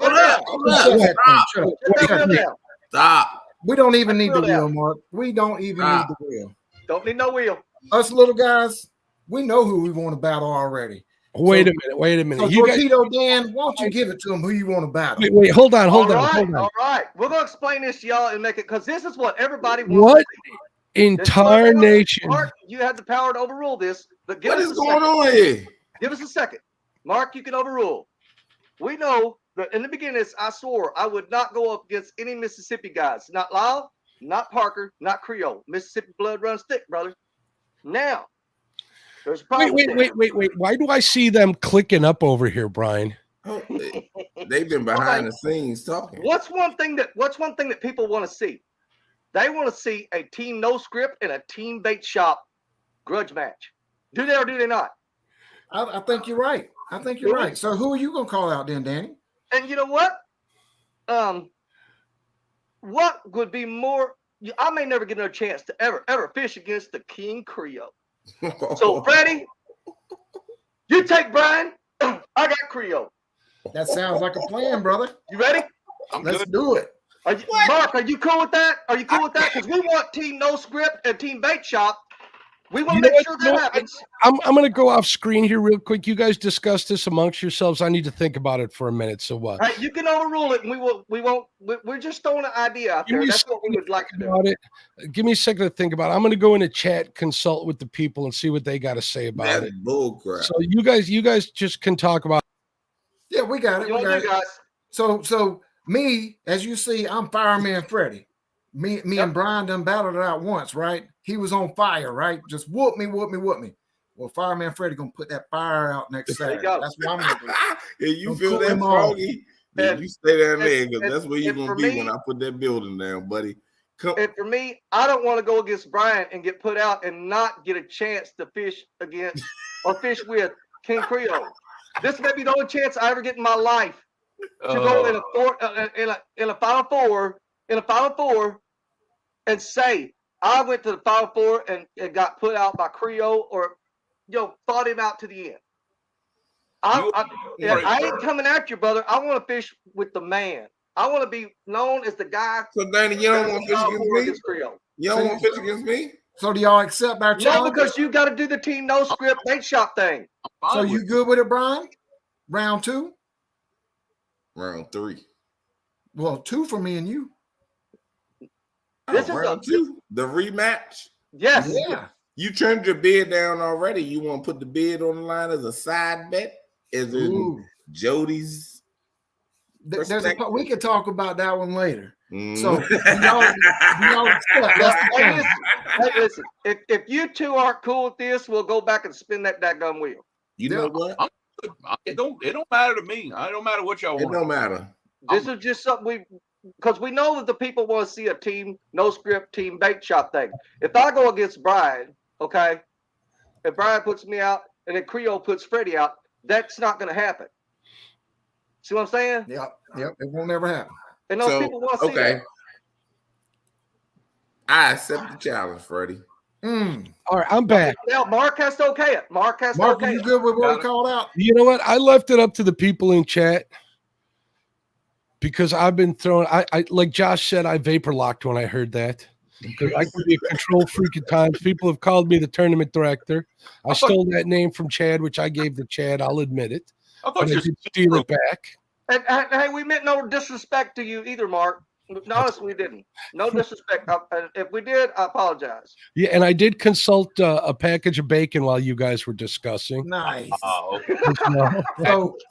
it. Stop. We don't even need the wheel, Mark. We don't even need the wheel. Don't need no wheel. Us little guys, we know who we want to battle already. Wait a minute. So you Torpedo Dan, why don't you give it to him who you want to battle? Wait, hold on. All right. We're going to explain this to y'all and make it, because this is what everybody wants. What entire nation? Mark, you have the power to overrule this, but what is going on here? Give us a second. Mark, you can overrule. We know that in the beginning, I swore I would not go up against any Mississippi guys. Not Lyle, not Parker, not Creole. Mississippi blood runs thick, brother. Now, there's a problem. Wait. Why do I see them clicking up over here, Brian? Oh, they've been behind the scenes talking. What's one thing that people want to see? They want to see a team no script and a team bait shop grudge match. Do they or do they not? I think you're right. Right. So who are you gonna call out then, Danny? And you know what? What would be more? I may never get another chance to ever fish against the King Creole. So Freddie, you take Brian. I got Creole. That sounds like a plan, brother. You ready? Let's do it. Mark, are you cool with that? Because we want team no script and team bait shop. We want to make sure that happens. I'm going to go off screen here real quick. You guys discuss this amongst yourselves. I need to think about it for a minute. So what? Right, you can overrule it, and we won't. We're just throwing an idea out there. That's what we would like to do. Give me a second to think about it. I'm going to go into chat, consult with the people, and see what they got to say about it. Bull crap. So you guys just can talk about. Yeah, we got it. We got it. So me, as you see, I'm Fireman Freddie. Me and Brian done battled it out once, right? He was on fire, right? Just whoop me. Well, Fireman Freddie gonna put that fire out next Saturday. That's what I'm gonna do. And you feel that froggy? Then you stay down there, because that's where you're gonna be when I put that building down, buddy. And for me, I don't want to go against Brian and get put out and not get a chance to fish against or fish with King Creole. This may be the only chance I ever get in my life to go in a Final Four and say I went to the Final Four and got put out by Creole or fought him out to the end. I ain't coming at you, brother. I want to fish with the man. I want to be known as the guy. So Danny, you don't want to fish against me? You don't want to fish against me? So do y'all accept our challenge? No, because you got to do the team no script bait shop thing. So you good with it, Brian? Round 2? Round 3. Well, 2 for me and you. Round 2, the rematch. Yes. Yeah. You turned your bid down already. You want to put the bid on the line as a side bet? As in Jody's? we could talk about that one later. Mm. So y'all accept. Hey, listen. If you two aren't cool with this, we'll go back and spin that daggum wheel. You know what? It don't matter to me. It don't matter what y'all want. It don't matter. This is just something because we know that the people want to see a team, no script, team bait shop thing. If I go against Brian, okay, if Brian puts me out and then Creole puts Freddie out, that's not going to happen. See what I'm saying? Yep. It won't ever happen. And those people want to see that. I accept the challenge, Freddie. All right, I'm back. Now, Mark has to okay it. Mark, you good with what we called out? You know what? I left it up to the people in chat because I've been throwing. I like Josh said, I vapor locked when I heard that. Because I can be a control freak at times. People have called me the tournament director. I stole that name from Chad, which I gave to Chad. I'll admit it. I thought you steal it back. And hey, we meant no disrespect to you either, Mark. No, we didn't. No disrespect. If we did, I apologize. Yeah, and I did consult a package of bacon while you guys were discussing. Nice. Okay.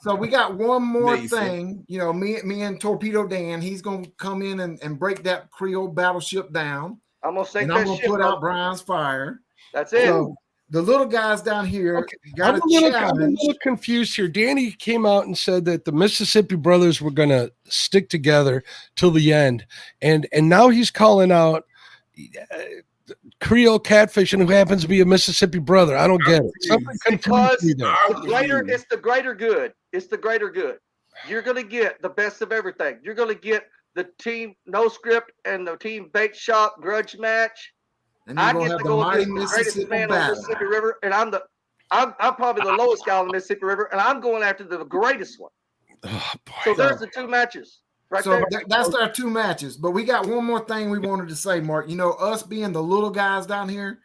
So we got one more thing. You know, me and Torpedo Dan, he's gonna come in and break that Creole battleship down. I'm gonna say and I'm gonna put out Brian's fire. That's it. So the little guys down here got I'm a little confused here. Danny came out and said that the Mississippi brothers were going to stick together till the end, and now he's calling out Creole Catfish, and who happens to be a Mississippi brother. I don't get it. Something confused me there. It's the greater good. It's the greater good. You're going to get the best of everything. You're going to get the team no script and the team bait shop grudge match. And I get to go against the greatest man on the Mississippi River, and I'm probably the lowest guy on the Mississippi River, and I'm going after the greatest one. Oh, boy. So there's the two matches right so there. That's our two matches. But we got one more thing we wanted to say, Mark. You know, us being the little guys down here,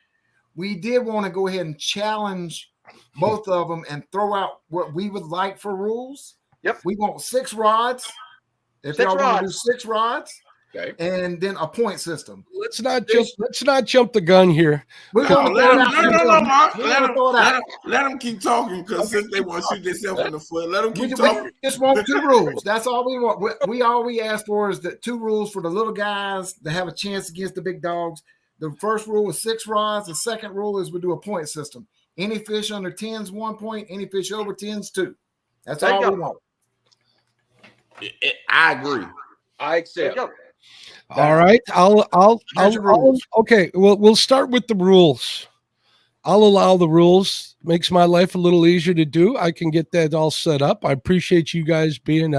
we did want to go ahead and challenge both of them and throw out what we would like for rules. Yep. We want 6 rods. If y'all want to do 6 rods. Okay. And then a point system. Let's not jump the gun here. We're going to let them keep talking because since they want to shoot themselves in the foot, let them keep talking. We just want 2 rules. That's all we want. All we ask for is that 2 rules for the little guys to have a chance against the big dogs. The first rule is 6 rods. The second rule is we do a point system. Any fish under 10's 1 point. Any fish over 10's 2. That's all we want. I agree. I accept. All right. Okay. Well, we'll start with the rules. I'll allow the rules. Makes my life a little easier to do. I can get that all set up. I appreciate you guys being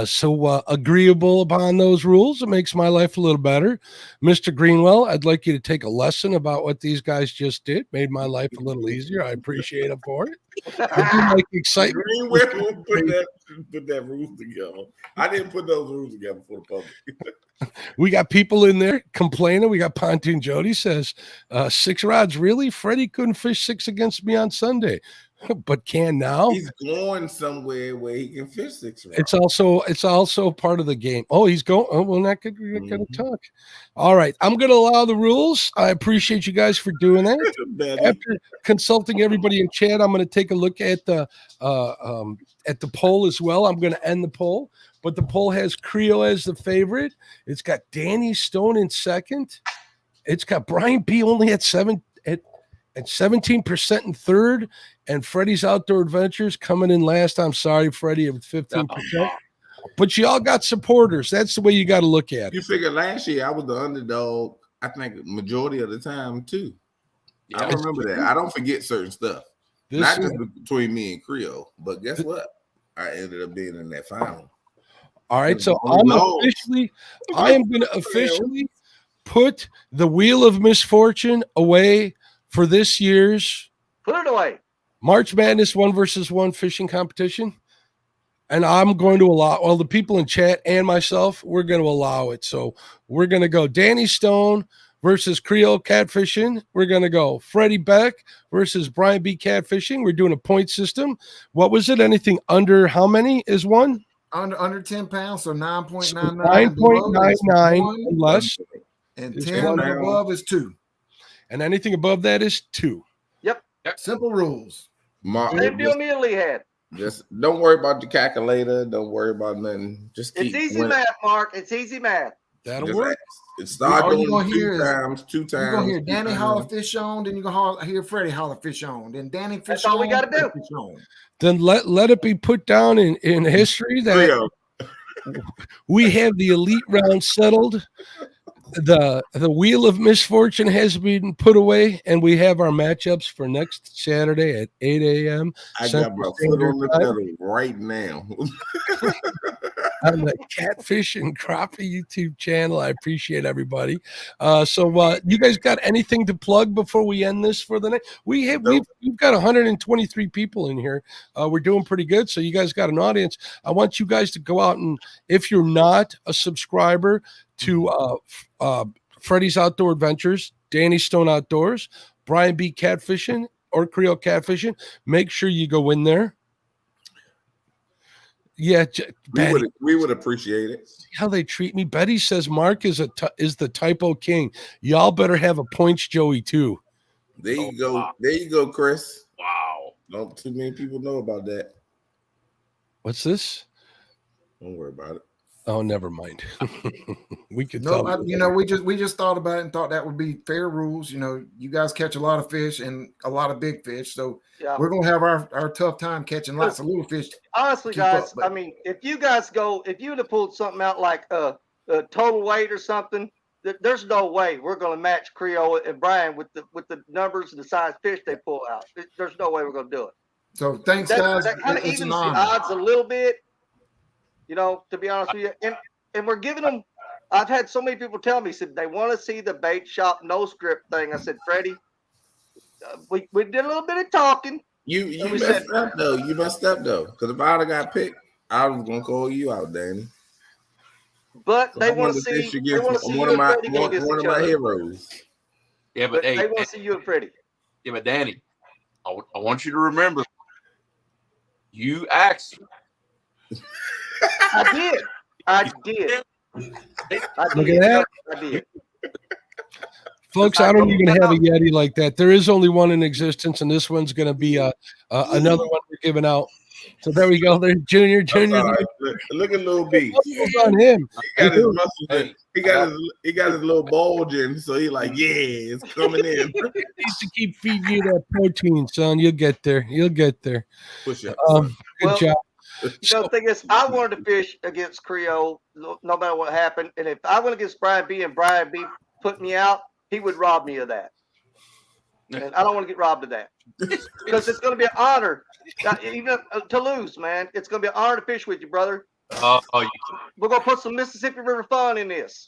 so agreeable upon those rules. It makes my life a little better. Mr. Greenwell, I'd like you to take a lesson about what these guys just did. Made my life a little easier. I appreciate it for it. I do like excitement. Greenwell put that rules together. I didn't put those rules together for the public. We got people in there complaining. We got Pontoon Jody says, 6 rods. Really? Freddie couldn't fish 6 against me on Sunday. But can now. He's going somewhere where he can fish 6 rods. It's also part of the game. Oh, he's going. Oh, well, not gonna talk. All right, I'm gonna allow the rules. I appreciate you guys for doing that. After consulting everybody in chat, I'm gonna take a look at the poll as well. I'm gonna end the poll, but the poll has Creole as the favorite. It's got Danny Stone in second. It's got Brian B only at 17% in third, and Freddie's Outdoor Adventures coming in last. I'm sorry, Freddie, with 15%. But you all got supporters. That's the way you got to look at it. You figure last year I was the underdog, I think, majority of the time, too. Yeah, I remember that. I don't forget certain stuff. Not just between me and Creole, but guess what? I ended up being in that final. All right, so I am going to officially put the Wheel of Misfortune away for this year's put it away March Madness 1-versus-1 fishing competition. And I'm going to allow the people in chat and myself, we're going to allow it. So we're going to go Danny Stone versus Creole Catfishing. We're going to go Freddie Beck versus Brian B. Catfishing. We're doing a point system. What was it? Anything under how many is one? Under 10 pounds, so 9.99. So 9.99 and less. And 10 and above is 2. And anything above that is 2. Yep. Simple rules. Same deal me and Lee had. Just don't worry about the calculator. Don't worry about nothing. Just keep. It's easy math, Mark. It's easy math. That'll work. Start doing two times. You're gonna hear Danny holler fish on, then you're gonna hear Freddie holler fish on, then Danny fish That's all we got to do. Fish on. Then let it be put down in history that we have the elite round settled. The wheel of misfortune has been put away, and we have our matchups for next Saturday at 8 a.m. I got my foot on the pedal right now. On the Catfish and Crappie YouTube channel. I appreciate everybody. So you guys got anything to plug before we end this for the night? We've got 123 people in here. We're doing pretty good. So you guys got an audience. I want you guys to go out, and if you're not a subscriber to Freddie's Outdoor Adventures, Danny Stone Outdoors, Brian B. Catfishing, or Creole Catfishing, make sure you go in there. Yeah, we would appreciate it. See how they treat me. Betty says Mark is the typo king. Y'all better have a points Joey too. There you go. Wow. There you go, Chris. Wow. Not too many people know about that. What's this? Don't worry about it. Oh, never mind. We could we just thought about it and thought that would be fair rules. You guys catch a lot of fish and a lot of big fish, so we're gonna have our tough time catching lots of little fish. Honestly, guys, I mean, if you would have pulled something out like a total weight or something, there's no way we're gonna match Creole and Brian with the numbers and the size fish they pull out. There's no way we're gonna do it. So thanks, guys. That kind of evens the odds a little bit. To be honest with you, and we're giving them. I've had so many people tell me said they want to see the bait shop no script thing. I said, Freddie, we did a little bit of talking. You messed up though. You messed up though, because if I'd have got picked, I was gonna call you out, Danny. But they want to see. They want to see you and Freddie go against each other. Heroes. Yeah, but they want to see you and Freddie. Yeah, but Danny, I want you to remember, you asked. I did. Look at that. I did. Folks, I don't even have a Yeti like that. There is only one in existence, and this one's going to be another one we're giving out. So there we go. There's Junior. Look at little B. On him. He got his little bulge in, so he's like, yeah, it's coming in. He needs to keep feeding you that protein, son. You'll get there. Push it. Good job. The thing is, I wanted to fish against Creole no matter what happened. And if I went against Brian B and Brian B put me out, he would rob me of that. And I don't want to get robbed of that. Because it's going to be an honor, even to lose, man. It's going to be an honor to fish with you, brother. We're going to put some Mississippi River fun in this.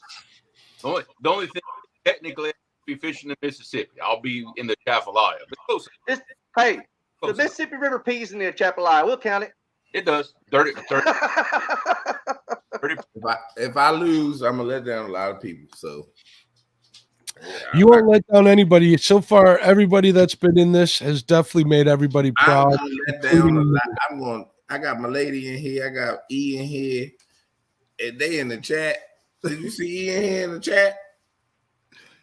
The only thing, technically, I'll be fishing in Mississippi. I'll be in the Chapalaya. Hey, the Mississippi River peas in the Chapalaya. We'll count it. It does. 30. If I lose, I'm gonna let down a lot of people. So you won't let down anybody. So far, everybody that's been in this has definitely made everybody proud. I got my lady in here. I got E in here, and they in the chat. Did you see E in here in the chat?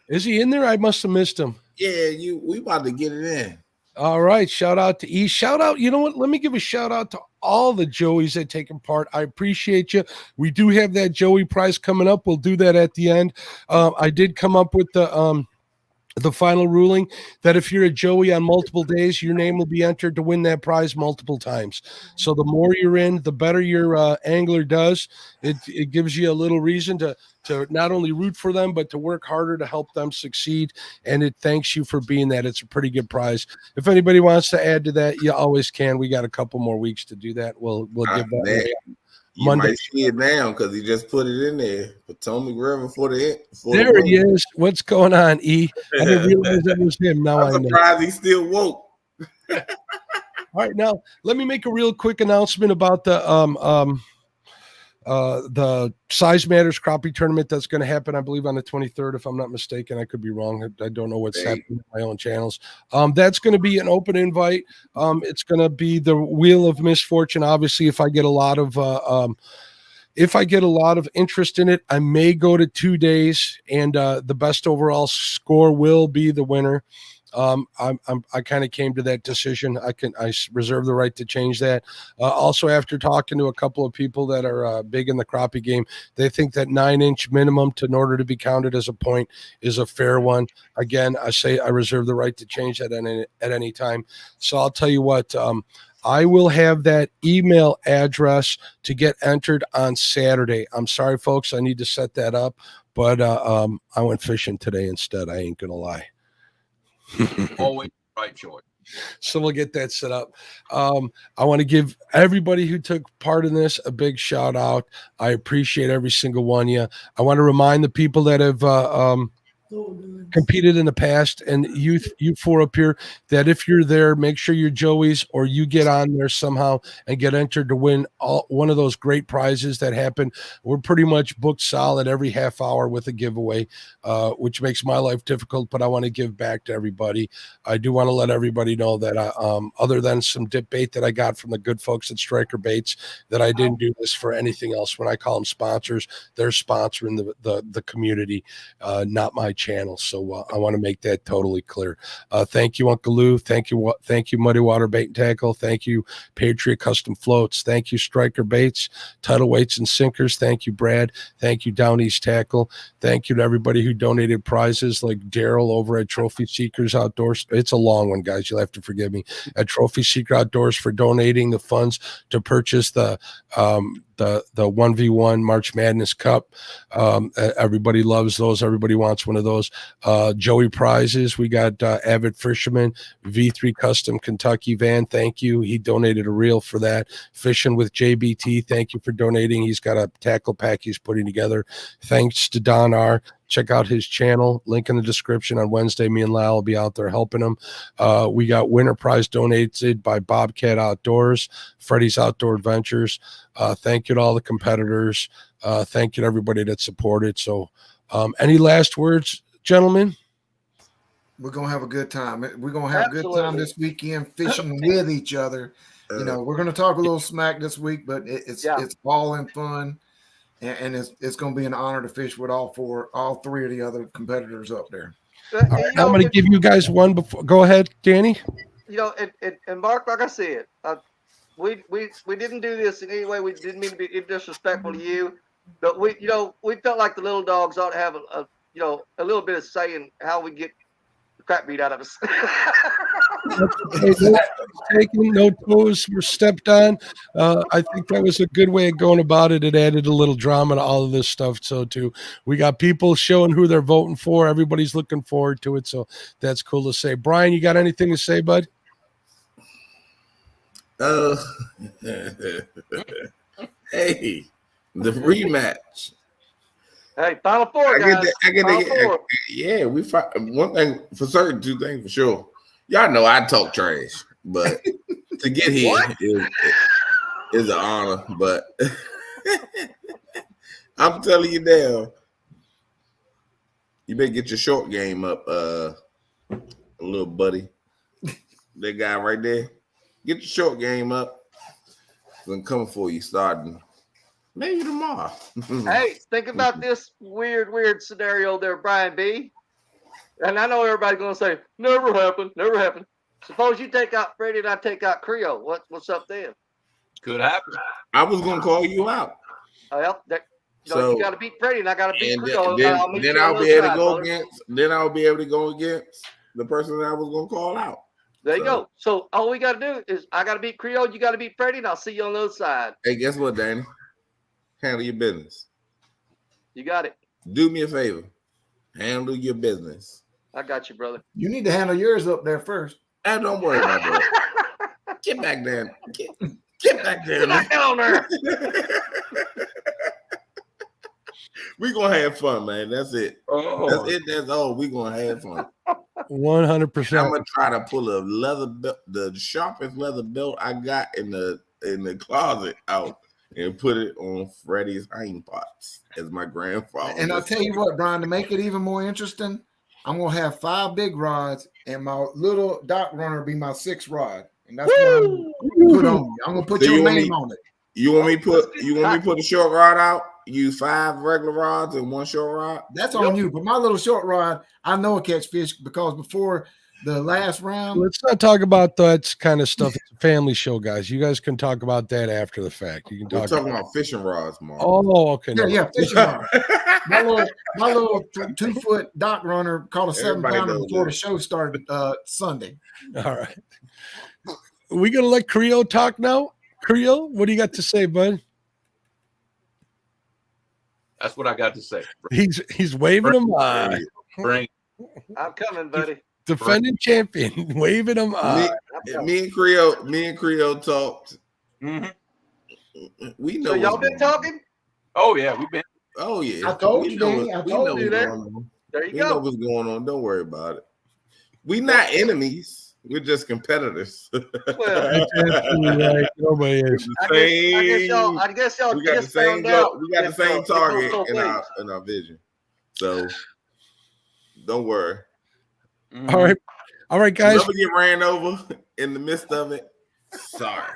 Is he in there? I must have missed him. Yeah, we about to get it in. All right. Shout out to E. Shout out. You know what? Let me give a shout out to all the Joeys that taken part. I appreciate you. We do have that Joey prize coming up. We'll do that at the end. I did come up with the final ruling that if you're a Joey on multiple days, your name will be entered to win that prize multiple times. So the more you're in, the better your angler does. It gives you a little reason to not only root for them, but to work harder to help them succeed. And it thanks you for being that. It's a pretty good prize. If anybody wants to add to that, you always can. We got a couple more weeks to do that. We'll give that away. You Monday. Might see it now because he just put it in there. Potomac River there he is. What's going on, E? I didn't realize that was him. Now I'm surprised he's still woke. All right, now let me make a real quick announcement about the Size Matters Crappie tournament that's going to happen, I believe, on the 23rd, if I'm not mistaken. I could be wrong. I don't know what's happening in my own channels. That's going to be an open invite. It's going to be the Wheel of Misfortune. Obviously, if I get a lot of if I get a lot of interest in it, I may go to 2 days, and the best overall score will be the winner. I kind of came to that decision. I reserve the right to change that. Also, after talking to a couple of people that are big in the crappie game, they think that 9-inch minimum in order to be counted as a point is a fair one. Again, I say I reserve the right to change that at any time. So I'll tell you what. I will have that email address to get entered on Saturday. I'm sorry, folks. I need to set that up, but I went fishing today instead. I ain't gonna lie. Always the right choice. So we'll get that set up. I want to give everybody who took part in this a big shout out. I appreciate every single one of you. I want to remind the people that have competed in the past, and you four up here, that if you're there, make sure you're Joey's or you get on there somehow and get entered to win one of those great prizes that happen. We're pretty much booked solid every half hour with a giveaway, which makes my life difficult, but I want to give back to everybody. I do want to let everybody know that other than some dip bait that I got from the good folks at Striker Baits, that I didn't do this for anything else. When I call them sponsors, they're sponsoring the community, not my channel. So I want to make that totally clear. Thank you, Uncle Lou. Thank you, Muddy Water Bait and Tackle. Thank you, Patriot Custom Floats. Thank you, Striker Baits, Tidal Weights and Sinkers. Thank you, Brad. Thank you, Down East Tackle. Thank you to everybody who donated prizes, like Daryl over at Trophy Seekers Outdoors. It's a long one, guys. You'll have to forgive me. At Trophy Seeker Outdoors for donating the funds to purchase the 1v1 March Madness Cup. Everybody loves those. Everybody wants one of those. Joey prizes. We got Avid Fisherman, V3 Custom Kentucky van. Thank you. He donated a reel for that. Fishing with JBT. Thank you for donating. He's got a tackle pack he's putting together. Thanks to Don R. Check out his channel. Link in the description. On Wednesday, me and Lyle will be out there helping him. We got winter prize donated by Bobcat Outdoors, Freddy's Outdoor Adventures. Thank you to all the competitors. Thank you to everybody that supported. So any last words, gentlemen? We're going to have a good time. We're going to have a good time this weekend fishing with each other. You know, we're going to talk a little smack this week, but it's all in fun. And it's going to be an honor to fish with all three of the other competitors up there. Right, I'm going to give you guys one before. Go ahead, Danny. You know, and Mark, like I said, we didn't do this in any way. We didn't mean to be disrespectful to you, but we felt like the little dogs ought to have a little bit of say in how we get the crap beat out of us. No toes were stepped on. I think that was a good way of going about it. It added a little drama to all of this stuff. So too, we got people showing who they're voting for. Everybody's looking forward to it. So that's cool to say. Brian, you got anything to say, bud? Hey, the rematch. Hey, Final Four, guys. Yeah, we find one thing for certain, two things for sure. Y'all know I talk trash, but to get here is an honor. But I'm telling you now, you better get your short game up, little buddy. That guy right there. Get your short game up. I'm coming for you starting maybe tomorrow. Hey, think about this weird scenario there, Brian B. And I know everybody's going to say, never happened. Suppose you take out Freddie and I take out Creole. What's up then? Could happen. I was going to call you out. Well, you got to beat Freddie and I got to beat Creole. Then I'll be able to go against. Then I'll be able to go against the person that I was going to call out. There you go. So all we got to do is I got to beat Creole, you got to beat Freddie, and I'll see you on the other side. Hey, guess what, Danny? Handle your business. You got it. Do me a favor. Handle your business. I got you, brother. You need to handle yours up there first. And don't worry about that. Get back there. Get back there. Get back down there. We're going to have fun, man. That's it. Oh. That's it. That's all. We're going to have fun. 100%. I'm going to try to pull a leather belt, the sharpest leather belt I got in the closet out and put it on Freddie's hind parts as my grandfather. And I'll tell you what, Brian, to make it even more interesting, I'm going to have 5 big rods and my little dock runner be my 6th rod. And that's what I'm going to put on you. I'm going to put your name on it. You want me put a short rod out? Use 5 regular rods and 1 short rod? That's on you. But my little short rod, I know I catch fish because before the last round. Let's not talk about that kind of stuff. It's a family show, guys. You guys can talk about that after the fact. You can We're talk talking about fishing rods, Mark. Oh, okay. Yeah, fishing rod. my little 2-foot dock runner caught a 7-pounder before the show started Sunday. All right. We gonna let Creole talk now? Creole, what do you got to say, bud? That's what I got to say. He's waving them on. Bring. I'm coming, buddy. Defending champion, waving them on. Me and Creole talked. Mm-hmm. We know. So y'all been talking? Oh yeah, we've been. Oh yeah. I told you, Danny. I told you that. There you We go. know what's going on. Don't worry about it. We not enemies. We're just competitors. Well, That's absolutely right. Nobody is. I guess y'all we got the just same found out. we got the same it's target also in our vision. So don't worry. All right, guys. Whoever get ran over in the midst of it, sorry.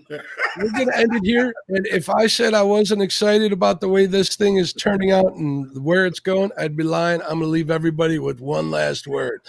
We're gonna end it here. And if I said I wasn't excited about the way this thing is turning out and where it's going, I'd be lying. I'm gonna leave everybody with one last word.